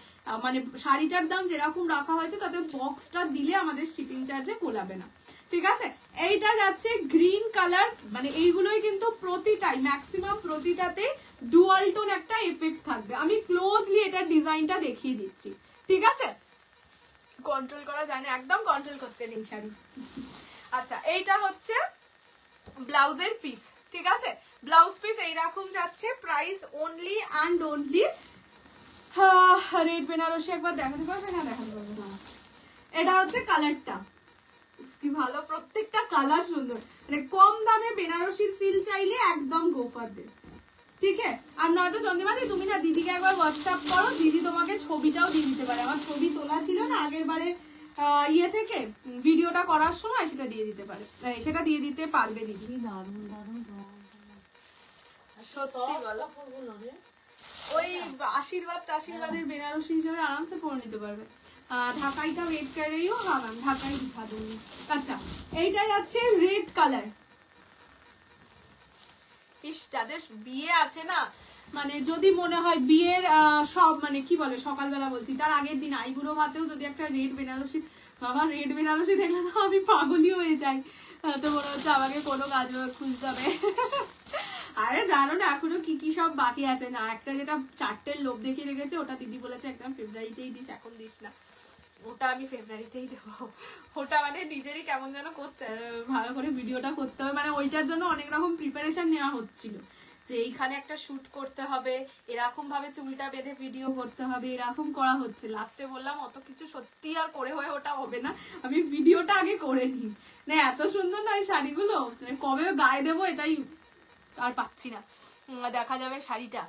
মানে শাড়িটার দাম যেরকম রাখা হয়েছে তাতে বক্সটা দিলে আমাদের শিপিং চার্জে কোলাবে না, ঠিক আছে? এইটা যাচ্ছে গ্রিন কালার, মানে এইগুলোই কিন্তু প্রতিটাই, ম্যাক্সিমাম প্রতিটাতে ডুয়াল টোন একটা এফেক্ট থাকবে। আমি ক্লোজলি এটার ডিজাইনটা দেখিয়ে দিচ্ছি, ঠিক আছে, কন্ট্রোল করা যায় না, একদম কন্ট্রোল করতে নেই শাড়ি। আচ্ছা এইটা হচ্ছে ব্লাউজের পিস, ঠিক আছে, ব্লাউজ পিস এইরকম যাচ্ছে, price only and only, red Banarasi একবার দেখাতে পারবে? হ্যাঁ দেখাতে পারবে। না এটা হচ্ছে কালারটা, কি ভালো, প্রত্যেকটা কালার সুন্দর, মানে কম দামে বেনারসির ফিল চাইলে একদম গো ফর দিস, ঠিক আছে। আর নয়তো চন্দ্রিমাদি তুমি না দিদিকে একবার হোয়াটসঅ্যাপ করো, দিদি তোমাকে ছবিটাও দিয়ে দিতে পারে, আমার ছবি তোলা ছিল না আগের বারে ইয়ে থেকে ভিডিওটা করার সময়, সেটা দিয়ে দিতে পারে, সেটা দিয়ে দিতে পারবে দিদি। দারুণ দারুণ সত্যি বলো, ওই আশীর্বাদের বেনারসি হিসেবে আরামসে পরে নিতে পারবে। ঢাকাইটা রেড কালারেও, হ্যাঁ ম্যাম ঢাকাই দিখা দেবো। আচ্ছা এইটা যাচ্ছে রেড কালার, ইস যাদের বিয়ে আছে না, মানে যদি মনে হয় বিয়ের সব মানে কি বলে সকালবেলা বলছি, তার আগের দিন আইবুড়ো ভাতেও যদি একটা রেড বেনারসি, বাবা রেড বেনারসি দেখলে তো আমি পাগলই হয়ে যাই, তো মনে হচ্ছে আমাকে কোনো কাজ খুঁজতে হবে। আরে জানো না এখনো কি কি সব বাকি আছে, না একটা যেটা 4টের লোভ দেখিয়ে রেখেছে, ওটা দিদি বলেছে একদম ফেব্রুয়ারিতেই দিস, এখন দিস না, ওটা আমি ফেব্রুয়ারিতেই দেবো। ওটা মানে নিজেরই কেমন যেন করছে, ভালো করে ভিডিওটা করতে হবে, মানে ওইটার জন্য অনেক রকম প্রিপারেশন নেওয়া হচ্ছিল, যে এইখানে একটা শুট করতে হবে, এরকম ভাবে চুলটা বেঁধে ভিডিও করতে হবে, এরকম করা হচ্ছে। লাস্টে বললাম অত কিছু সত্যি আর করে হয়ে ওটা হবে না, আমি ভিডিওটা আগে করে নিই। না এত সুন্দর না এই শাড়িগুলো, মানে কবে গায়ে দেবো এটাই আর পাচ্ছি না। দেখা যাবে শাড়িটা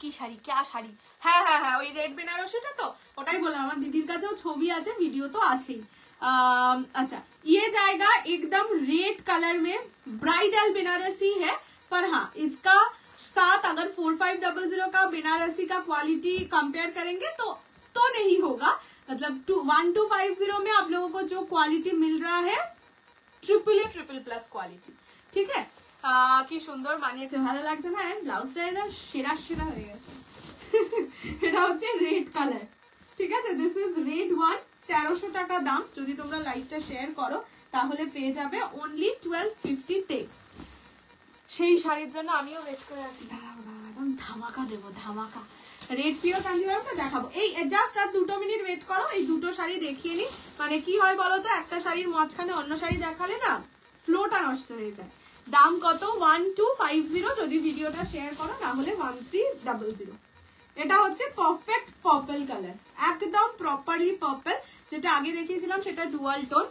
কি শাড়ি, কে শাড়ি, হ্যাঁ হ্যাঁ হ্যাঁ ওই রেড বেনারসিটা তো, ওটাই বললাম, আমার দিদির কাছেও ছবি আছে, ভিডিও তো আছেই। अच्छा ये जाएगा एकदम रेड कलर में, ब्राइडल बनारसी है, पर हाँ इसका साथ अगर 4500 का बनारसी का क्वालिटी कंपेयर करेंगे तो नहीं होगा, मतलब 1250 में आप लोगों को जो क्वालिटी मिल रहा है ट्रिपल प्लस क्वालिटी, ठीक है। কি সুন্দর মানিয়েছে, ভালো লাগছে না? ব্লাউজটা একদম সেরা সেরা হয়ে গেছে। এটা হচ্ছে রেড কালার, ঠিক আছে, দিস ইজ রেড ওয়ান, 1300 টাকা দাম। যদি তোমরা লাইভটা শেয়ার করো তাহলে পেয়ে যাবে অনলি 1250 তে। সেই শাড়ির জন্য আমিও ওয়েট করে আছি, দাঁড়াও একদম ধামাকা দেবো, ধামাকা রেড পিও কাঞ্জিভারমটা দেখাবো। এই জাস্ট আর 2 মিনিট ওয়েট করো, এই দুটো শাড়ি দেখিয়ে নি। মানে কি হয় বলো তো, একটা শাড়ির মাঝখানে অন্য শাড়ি দেখালে না ফ্লোটা নষ্ট হয়ে যায়। দাম কত? 1250 যদি ভিডিওটা শেয়ার করো, না হলে 1300। এটা হচ্ছে পারফেক্ট পার্পল কালার, একদম প্রপারলি পার্পল, যেটা আগে দেখিয়েছিলাম সেটা ডুয়াল টোন।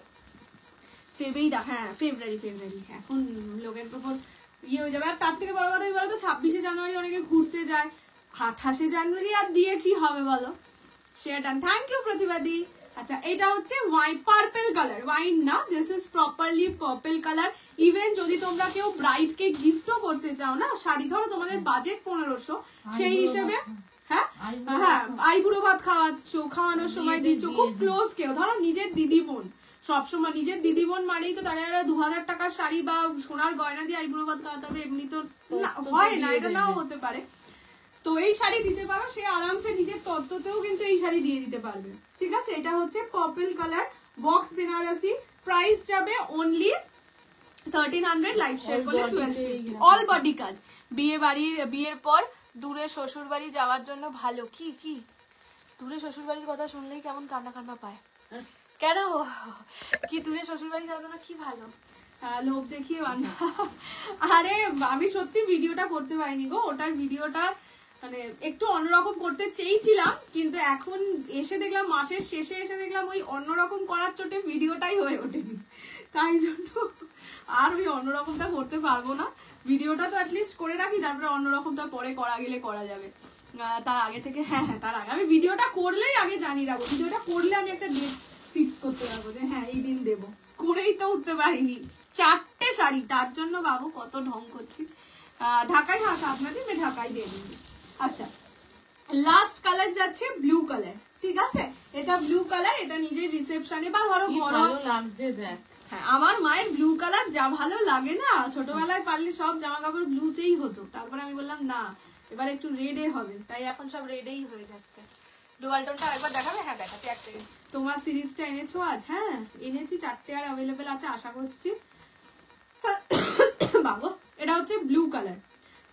ফেব্রুয়ারি এখন লোকের উপর ইয়ে হয়ে যাবে। আর তার থেকে বড় কথা কি বলতো, 26শে জানুয়ারি অনেকে ঘুরতে যায়, 28শে জানুয়ারি আর দিয়ে কি হবে বলো, সেটা। থ্যাংক ইউ প্রতিবাদী। আচ্ছা এটা হচ্ছে পার্পল কালার, ওয়াইন না, this is properly purple colour. Even যদি তোমরা কেউ ব্রাইড কে গিফটও করতে চাও না শাড়ি, ধরো তোমাদের বাজেট 1500, সেই হিসেবে হ্যাঁ হ্যাঁ আইবুড়ো ভাত খাওয়ানোর সময় দিচ্ছ, খুব ক্লোজ কেউ, ধরো নিজের দিদি বোন, সবসময় নিজের দিদি বোন মানেই তো তারা 2000 টাকার শাড়ি বা সোনার গয়না দিয়ে আইবুড়ো ভাত খাওয়াতে হবে, এমনি তো হয় না, এটা নাও হতে পারে। তো এই শাড়ি দিতে পারো, সে আরামসে নিজের তত্ত্বতেও কিন্তু এই শাড়ি দিয়ে দিতে পারবে, ঠিক আছে। এটা হচ্ছে purple colour box Banarasi, price যাবে অনলি 1300, লাইভ শেয়ার করলে 1250। অল বডি কাজ, বিয়ের পর দূরে শ্বশুর বাড়ি যাওয়ার জন্য ভালো। কি দূরে শ্বশুর বাড়ির কথা শুনলেই কেমন কান্না পায়, কেন কি দূরে শ্বশুর বাড়ি যাওয়ার জন্য কি ভালো, লোভ দেখিয়ে বান্না। আরে আমি সত্যি ভিডিওটা করতে পারিনি গো, ওটার ভিডিওটা মানে একটু অন্যরকম করতে চেয়েছিলাম, কিন্তু এখন এসে দেখলাম, মাসের শেষে এসে দেখলাম ওই অন্যরকম করার চোটে ভিডিওটাই হয়ে ওঠেনি, তাই জন্য আর ওই অন্যরকমটা করতে পারবো না। ভিডিওটা তো অ্যাটলিস্ট করে রাখি, তারপরে অন্যরকমটা পরে করা গেলে করা যাবে, তার আগে থেকে তার আগে আমি ভিডিওটা করলেই আগে জানিয়ে রাখবো, ভিডিওটা করলে আমি একটা ডেট ফিক্স করতে পারবো যে হ্যাঁ এই দিন দেবো, করেই তো উঠতে পারিনি। 4টে শাড়ি, তার জন্য বাবু কত ঢং করছি। ঢাকায় আপনাদের ঢাকায় দিয়ে দিবি। আচ্ছা লাস্ট কালার যাচ্ছে ব্লু কালার, ঠিক আছে, এটা ব্লু কালার, এটা নিজের রিসেপশনে বা ধরো গরম লাগছে দেখ। হ্যাঁ আমার মায়ের ব্লু কালার যা ভালো লাগে না, ছোটবেলায় পারলে সব জামা কাপড় ব্লুতেই হতো, তারপরে আমি বললাম না এবার একটু রেডে হবে, তাই এখন সব রেডেই হয়ে যাচ্ছে। ডুয়াল টোনটা আরেকবার দেখাবে? হ্যাঁ দেখাচ্ছি, এক সেকেন্ড। তোমার সিরিজটা এনেছো আজ? হ্যাঁ এনেছি, 4টে আর অ্যাভেলেবেল আছে, আশা করছি। বাবু এটা হচ্ছে ব্লু কালার,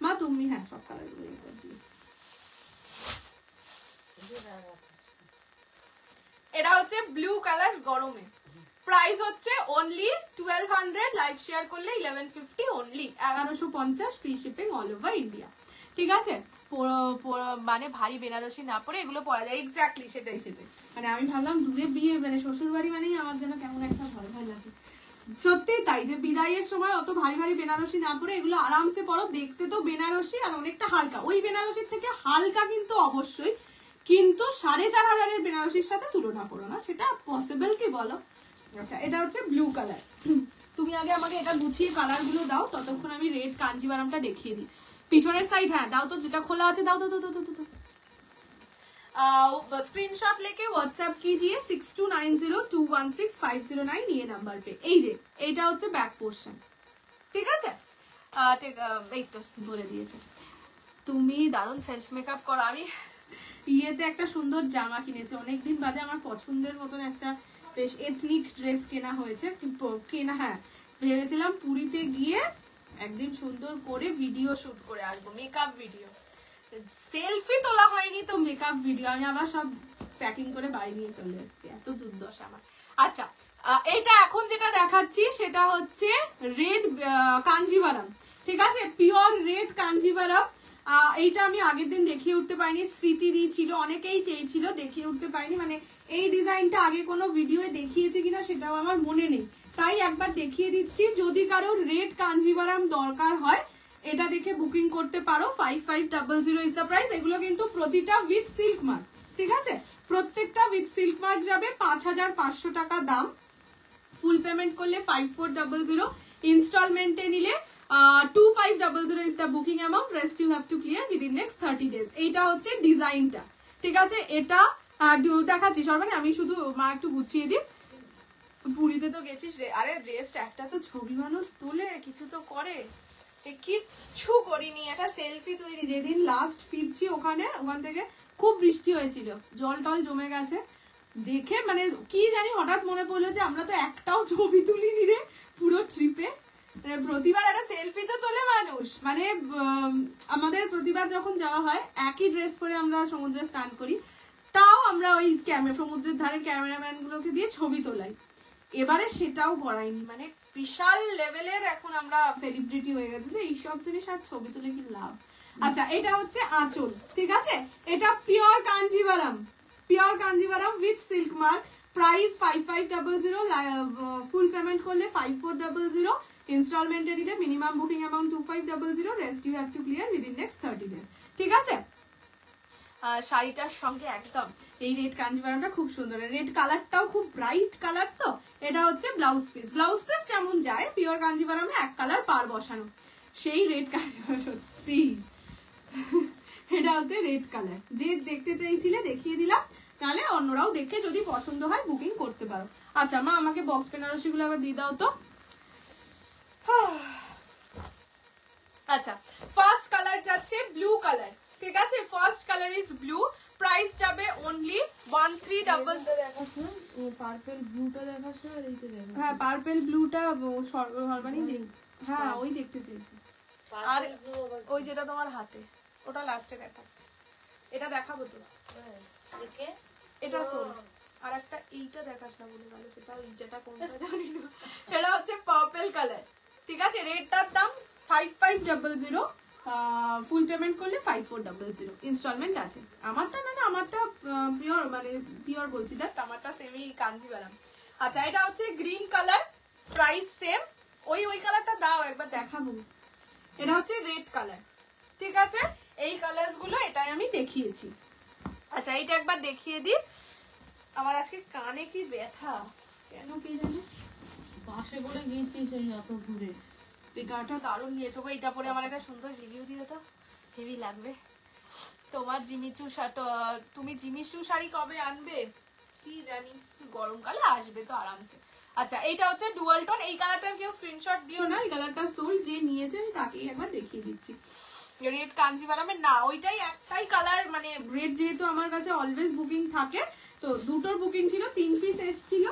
মা তুমি হ্যাঁ সব কালার গুলো একবার দিও। এটা হচ্ছে ব্লু কালার গরমে, প্রাইস হচ্ছে অনলি 1200, লাইভ শেয়ার করলে 1150 only, 1150 free shipping all over India. ঠিক আছে, মানে ভারী বেনারসি না পরে এগুলো পরা যায়। এক্স্যাক্টলি সেটাই সেটাই, মানে আমি ভাবলাম দূরে বিয়ে, মানে শ্বশুর বাড়ি মানেই আমার যেন কেমন একটা ভয় ভয় লাগে। সত্যি তাই, যে বিদায়ের সময় অত ভারী ভারী বেনারসি না পরে এগুলো আরামসে পরো। দেখতে তো বেনারসি আর অনেকটা হালকা, ওই বেনারসির থেকে হালকা কিন্তু অবশ্যই, কিন্তু 4500 বেনারসির সাথে তুলনা করো না, সেটা পসিবল কি বলো? আচ্ছা, এটা হচ্ছে ব্লু কালার। তুমি আগে আমাকে এটা গুছিয়ে কালার গুলো দাও, ততক্ষণ আমি রেড কাঞ্জিভারামটা দেখিয়ে দিই। পিছনের সাইড হ্যাঁ দাও তো, যেটা খোলা আছে দাও তো। स्क्रीनशॉट लेके व्हाट्सएप कीजिए 6290216509 ये नंबर पे। এই যে এইটা হচ্ছে ব্যাক পোরশন, ঠিক আছে? এই তো বলে দিয়েছে। তুমি দারুণ সেলফ মেকআপ করো। আমি ইয়েতে একটা সুন্দর জামা কিনেছি অনেকদিন বাদে, আমার পছন্দের মতন একটা বেশ এথনিক ড্রেস কেনা হয়েছে, কেনা হ্যাঁ, ভেবেছিলাম পুরীতে গিয়ে একদিন সুন্দর করে ভিডিও শুট করে আসবো, মেকআপ ভিডিও। সেলফি তোলা হয়নি তো মেকআপ ভিডিও, আমি আবার সব প্যাকিং করে বাড়ি নিয়ে চলে এসেছি, এত দুর্দশা আমার। আচ্ছা, এইটা এখন যেটা দেখাচ্ছি সেটা হচ্ছে রেড কাঞ্জিভারাম, ঠিক আছে, পিওর রেড কাঞ্জিভারাম। এইটা আমি আগের দিন দেখিয়ে উঠতে পারিনি, স্মৃতি দিয়েছিল, অনেকেই চেয়েছিল, দেখিয়ে উঠতে পারিনি, মানে এই ডিজাইনটা আগে কোনো ভিডিওয়ে দেখিয়েছে কিনা সেটাও আমার মনে নেই, তাই একবার দেখিয়ে দিচ্ছি। যদি কারোর রেড কাঞ্জিভারাম দরকার হয় এটা দেখে বুকিং করতে পারো। 5500 ইজ দ্য প্রাইস। এগুলো কিন্তু প্রতিটা উইথ সিল্ক মার্ক, ঠিক আছে, প্রত্যেকটা উইথ সিল্ক মার্ক যাবে। 5500 টাকা দাম, ফুল পেমেন্ট করলে 5400, ইনস্টলমেন্টে নিলে 2500 is the booking amount, rest you have to clear within next 30 days। এইটা হচ্ছে ডিজাইনটা, ঠিক আছে। এটা দেখাচ্ছি সর্বানি, আমি শুধু মা একটু গুছিয়ে দিই। পুরীতে তো গেছিস রে, আরে রেস্ট একটা তো ছবি মানুষ তুলে কিছু তো করে, কিচ্ছু করিনি, একটা সেলফি তুলিনি। যেদিন লাস্ট ফিরছি ওখান থেকে খুব বৃষ্টি হয়েছিল, জল টল জমে গেছে, দেখে মানে কি জানি হঠাৎ মনে পড়লো যে আমরা তো একটাও ছবি তুলিনি রে পুরো ট্রিপে। প্রতিবার একটা সেলফি তো তোলে মানুষ, মানে আমাদের প্রতিবার যখন যাওয়া হয় একই ড্রেস পরে আমরা সমুদ্রে স্নান করি, তাও আমরা ওই সমুদ্রের ধারে ক্যামেরাম্যান গুলোকে দিয়ে ছবি তোলাই। এবারে সেটাও করাইনি, মানে বিশাল লেভেলের এখন আমরা সেলিব্রিটি হয়ে গেছে যে এইসব জিনিস আর ছবি তুলে কি লাভ। আচ্ছা, এটা হচ্ছে আঁচল, ঠিক আছে, এটা pure Kanjeevaram, pure Kanjeevaram with silk mark, price 5500, full payment করলে 5400, ইনস্টলমেন্টে নিলে minimum booking amount 2500, rest you have to clear within next 30 days, ঠিক আছে। শাড়িটার সঙ্গে একদম এই রেড কাঞ্জিভারামটা খুব সুন্দর, রেড কালারটাও খুব ব্রাইট কালার। তো এটা হচ্ছে ব্লাউজ পিস, ব্লাউজ পিস যেমন যায় পিওর কাঞ্জিভারামে এক কালার পার বসানো, সেই রেড কালার সত্যি। এটা হচ্ছে রেড কালার, যে দেখতে চাইছিলে দেখিয়ে দিলাম, তাহলে অন্যরাও দেখে যদি পছন্দ হয় বুকিং করতে পারো। আচ্ছা মা, আমাকে বক্স বেনারসি গুলো আবার দিয়ে দাও তো। আচ্ছা, ফার্স্ট কালার যাচ্ছে ব্লু কালার, ঠিক আছে, first colour is blue, price যাবে অনলি 1300। পার্পল ব্লুটা দেখাচ্ছে আর এইটা দেখাচ্ছে। হ্যাঁ, পার্পল ব্লুটা সর্বানি দেখ, হ্যাঁ ওই দেখতে চেয়েছি, আর ওই যেটা তোমার হাতে ওটা লাস্টে দেখাচ্ছে, এটা দেখাবো তো, এটা সোল, আর একটা এইটা দেখাস না বলে গেল, সেটা এইটা কোনটা জানি না। এটা হচ্ছে পার্পল কালার, ঠিক আছে, রেডটার দাম 5500, ফুল পেমেন্ট করলে 5400, ইনস্টলমেন্ট আছে। আমারটা পিওর, মানে পিওর বলছি, দেখ আমারটা সেমি কাঞ্জিভারাম। আচ্ছা, এটা হচ্ছে গ্রিন কালার, প্রাইস সেম, ওই কালারটা দাও একবার দেখাবো। এটা হচ্ছে রেড কালার, ঠিক আছে, এই কালার্স গুলো এটাই আমি দেখিয়েছি। আচ্ছা, এইটা একবার দেখিয়ে দিই। আমার আজকে কানে কি ব্যথা, কেন কি জানি। বাসে করে গেছিস এই অত দূরে, বেকারটা দারুণ নিয়েছো গো, এটা পরে আমার একটা সুন্দর রিভিউ দিয়ে তো হেভি লাগবে। তোমার জিমিচু শার্ট, তুমি জিমিচু শাড়ি কবে আনবে কি জানি, গরমকালে আসবে তো আরামসে। আচ্ছা, এইটা হচ্ছে ডুয়াল টোন, এই কালারটার কেউ স্ক্রিনশট দিও না, এই কালারটা সোল, যে নিয়েছে আমি তাকেই একবার দেখিয়ে দিচ্ছি। রেড কাঞ্জিভারামের না, ওইটাই একটাই কালার, মানে রেড যেহেতু আমার কাছে অলওয়েজ বুকিং থাকে, তো দুটোর বুকিং ছিল, 3 পিস এসেছিল,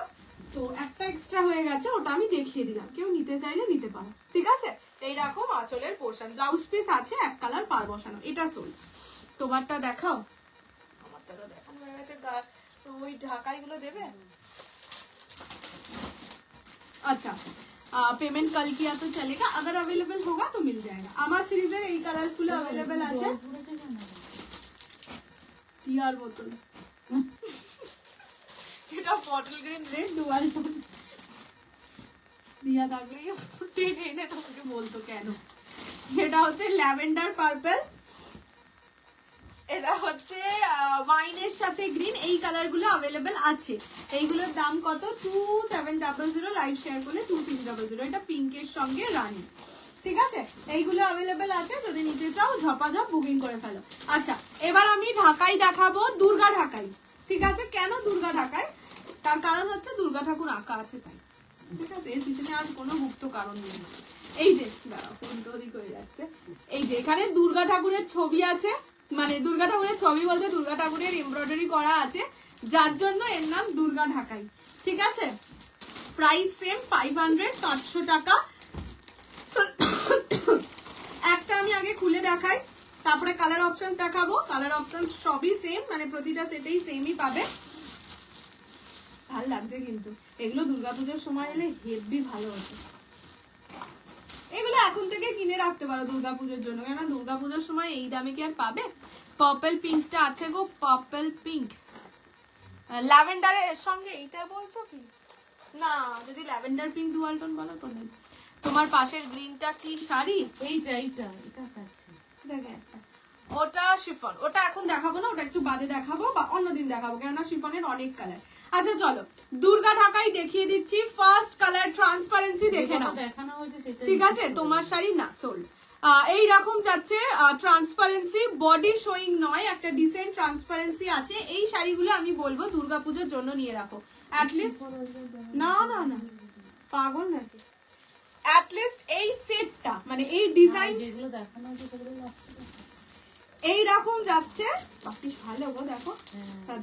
তো একটা এক্সট্রা হয়ে গেছে, ওটা আমি দেখিয়ে দিলাম, কেউ নিতে চাইলে নিতে পারো, ঠিক আছে। এইরকম আঁচলের পোর্শন, ব্লাউজ পিস আছে এক কালার পার বসানো, এটা সোল। তোমারটা দেখাও, আমারটা তো দেখানো হয়ে গেছে, তো ওই ঢাকাইগুলো দেবে। अच्छा पेमेंट कल किया तो चलेगा, अगर अवेलेबल होगा तो मिल जाएगा। আমার সিরিজের এই কালারস গুলো अवेलेबल আছে। টিয়ার বোতল এটা bottle green red dual tone দিয়া থাকলেই টেনে এনে তোমাকে বলতো কেন। এটা হচ্ছে ল্যাভেন্ডার পার্পল, এটা হচ্ছে ওয়াইনের সাথে গ্রিন, এই কালার গুলো अवेलेबल আছে। এইগুলোর দাম কত? 2700, লাইভ শেয়ার করলে 2300। এটা পিঙ্কের সঙ্গে রানী, ঠিক আছে? এইগুলো अवेलेबल আছে, যদি নিতে চাও ঝপাঝপ বুকিং করে ফেলো। আচ্ছা এবার আমি ঢাকাই দেখাবো, দুর্গা ঢাকাই, ঠিক আছে? কেন দুর্গা ঢাকাই? তার কারণ হচ্ছে দুর্গা ঠাকুর আঁকা আছে তাই, ঠিক আছে? এর পিছনে আর কোনো গুপ্ত কারণ নেই। এই যে দাঁড়াও উল্টো দিক হয়ে যাচ্ছে, এই যে এখানে দুর্গা ঠাকুরের ছবি আছে, মানে দুর্গা ঠাকুরের ছবি বলতে দুর্গা ঠাকুরের এমব্রয়ডারি করা আছে, যার জন্য এর নাম দুর্গা ঢাকাই, ঠিক আছে? প্রাইস সেম 500, 500 টাকা। একটা আমি আগে খুলে দেখাই, তারপরে কালার অপশন দেখাবো। কালার অপশন সবই সেম, মানে প্রতিটা সেটেই সেমই পাবে। ভালো লাগছে কিন্তু এগুলো দুর্গাপূজার সময় এলে হেভি ভালো হতো। এগুলো এখন থেকে কিনে রাখতে পারো দুর্গাপূজার জন্য, কেন দুর্গাপূজার সময় এই দামে কি আর পাবে? পার্পল পিঙ্কটা আছে গো, পার্পল পিঙ্ক ল্যাভেন্ডারের সঙ্গে এইটা বলছো কি না? যদি ল্যাভেন্ডার পিঙ্ক ডুয়াল টোন বলো তো নেই। তোমার পাশের গ্রিনটা কি শাড়ি? এইটা এটা এটা আছে, আচ্ছা ওটা শিফন, ওটা এখন দেখাবো না, ওটা একটু বাদে দেখাবো বা অন্যদিন দেখাবো, কেননা শিফনের অনেক কালার। আচ্ছা চলো দুর্গা ঢাকাই দেখিয়ে দিচ্ছি। ফার্স্ট কালার ট্রান্সপারেন্সি দেখে নাও, দেখানো হয়েছে সেটা, ঠিক আছে? তোমার শাড়ি না সোল্ড। এইরকম যাচ্ছে ট্রান্সপারেন্সি, বডি শোয়িং নয়, একটা ডিসেন্ট ট্রান্সপারেন্সি আছে। এই শাড়িগুলো আমি বলবো দুর্গাপূজার জন্য নিয়ে রাখো অ্যাটলিস্ট। না না না পাগল নাকি? অ্যাটলিস্ট এই সেটটা, মানে এই ডিজাইন যেগুলো দেখানো হয়েছে সেগুলো এইরকম যাচ্ছে, বেশ ভালো গো। দেখো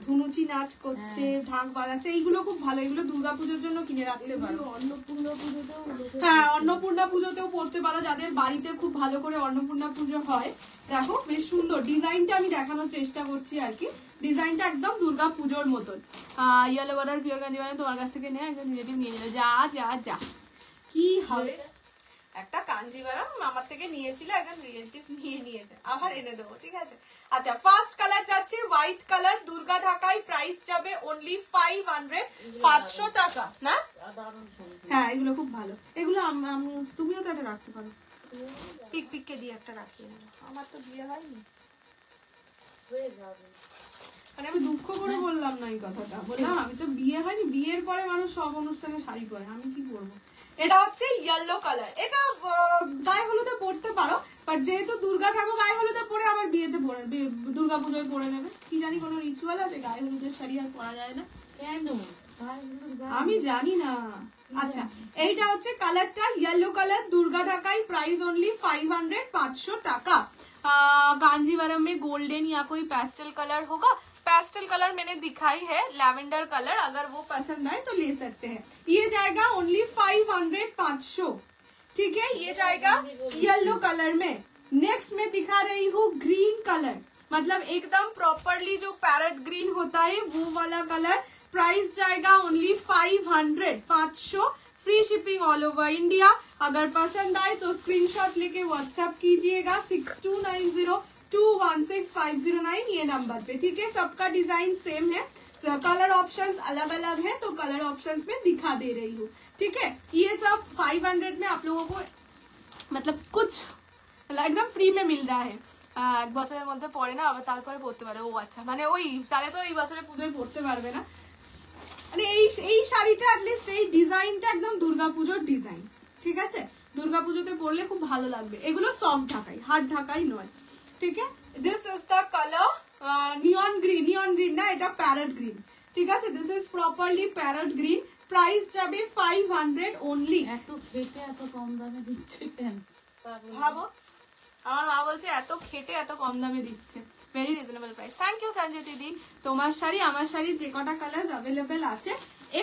ধুনুচি নাচ করছে, ঢাক বাজাচ্ছে, এইগুলো খুব ভালো। এগুলো দুর্গাপুজোর জন্য কিনে রাখতে পারো। অন্নপূর্ণা পুজোতেও, হ্যাঁ অন্নপূর্ণা পুজোতেও পড়তে পারো, যাদের বাড়িতে খুব ভালো করে অন্নপূর্ণা পুজো হয়। দেখো বেশ সুন্দর ডিজাইনটা, আমি দেখানোর চেষ্টা করছি আর কি। ডিজাইনটা একদম দুর্গা পুজোর মতন। ইয়েলো বর্ডার পিওর গান্ধী মানে তোমার কাছ থেকে নিয়ে একজন রিলেটিভ নিয়ে নিল, যা যা যা কি হবে। একটা কাঞ্জিভারাম আমার থেকে নিয়েছিল, একজন রিলেটিভ নিয়ে নিয়েছে, আবার এনে দেবো, ঠিক আছে? আচ্ছা ফার্স্ট কালার যাচ্ছে হোয়াইট কালার, দুর্গা ঢাকাই, প্রাইস যাবে অনলি 500, 500 টাকা না? হ্যাঁ এগুলো খুব ভালো। এগুলো তুমিও তো একটা রাখতে পারো, পিক পিককে দিয়ে একটা রাখিয়ে নেবো। আমার তো বিয়ে হয়নি, মানে আমি দুঃখ করে বললাম না এই কথাটা, বললাম আমি তো বিয়ে হয়নি, বিয়ের পরে মানুষ সব অনুষ্ঠানে শাড়ি পরে, আমি কি করবো? এটা হচ্ছে ইয়েলো কালার, এটা গায়ে হলুদে পরতে পারো, বাট যেহেতু দুর্গা ঠাকুর গায়ে হলুদে পরে আবার বিয়েতে পরে, দুর্গা পুজোয় পরে নেবে, কি জানি কোনো রিচুয়াল আছে গায়ে হলুদের শাড়ি আর পরা যায় না কেন আমি জানি না। আচ্ছা এইটা হচ্ছে কালারটা ইয়েলো কালার, দুর্গা ঢাকাই, प्राइस ओनली 500, 500 টাকা। कांजीवरम में गोल्डन या कोई पेस्टल कलर होगा, पेस्टल कलर मैंने दिखाई है, लैवेंडर कलर, अगर वो पसंद आए तो ले सकते हैं। ये जाएगा ओनली 500, 500, ठीक है? ये जाएगा येलो कलर में। नेक्स्ट मैं दिखा रही हूँ ग्रीन कलर, मतलब एकदम प्रॉपरली जो पैरेट ग्रीन होता है वो वाला कलर। प्राइस जाएगा only 500, 500, free shipping all over India. अगर पसंद आए तो स्क्रीनशॉट लेके व्हाट्सएप कीजिएगा 6290216509 ये नंबर पे, ठीक है? सबका डिजाइन सेम है, कलर ऑप्शंस अलग अलग है, तो कलर ऑप्शंस में दिखा दे रही हूँ, ठीक है? ये सब 500 में आप लोगों को मतलब कुछ एकदम फ्री में मिल रहा है। এক বছরের মধ্যে পরে না, আবার তারপরে পড়তে পারে। ও আচ্ছা, মানে ওই তাহলে তো এই বছরে পুজোয় পড়তে পারবে না। মানে এই শাড়িটা অ্যাটলিস্ট এই ডিজাইনটা একদম দুর্গাপুজোর ডিজাইন, ঠিক আছে? দুর্গাপুজোতে পরলে খুব ভালো লাগবে। এগুলো সফট ঢাকাই, হার্ড ঢাকাই নয়, ঠিক আছে? This is the colour neon green, neon green না, এটা প্যারট গ্রিন, ঠিক আছে? This is properly parrot green. Price যাবে 500 ওনলি। এত খেটে এত কম দামে দিচ্ছে কেন ভাবো, আমার মা বলছে এত খেটে এত কম দামে দিচ্ছে, very reasonable price. Thank you Sanjay দিদি। তোমার শাড়ি আমার শাড়ির যে কটা কালার অ্যাভেলেবেল আছে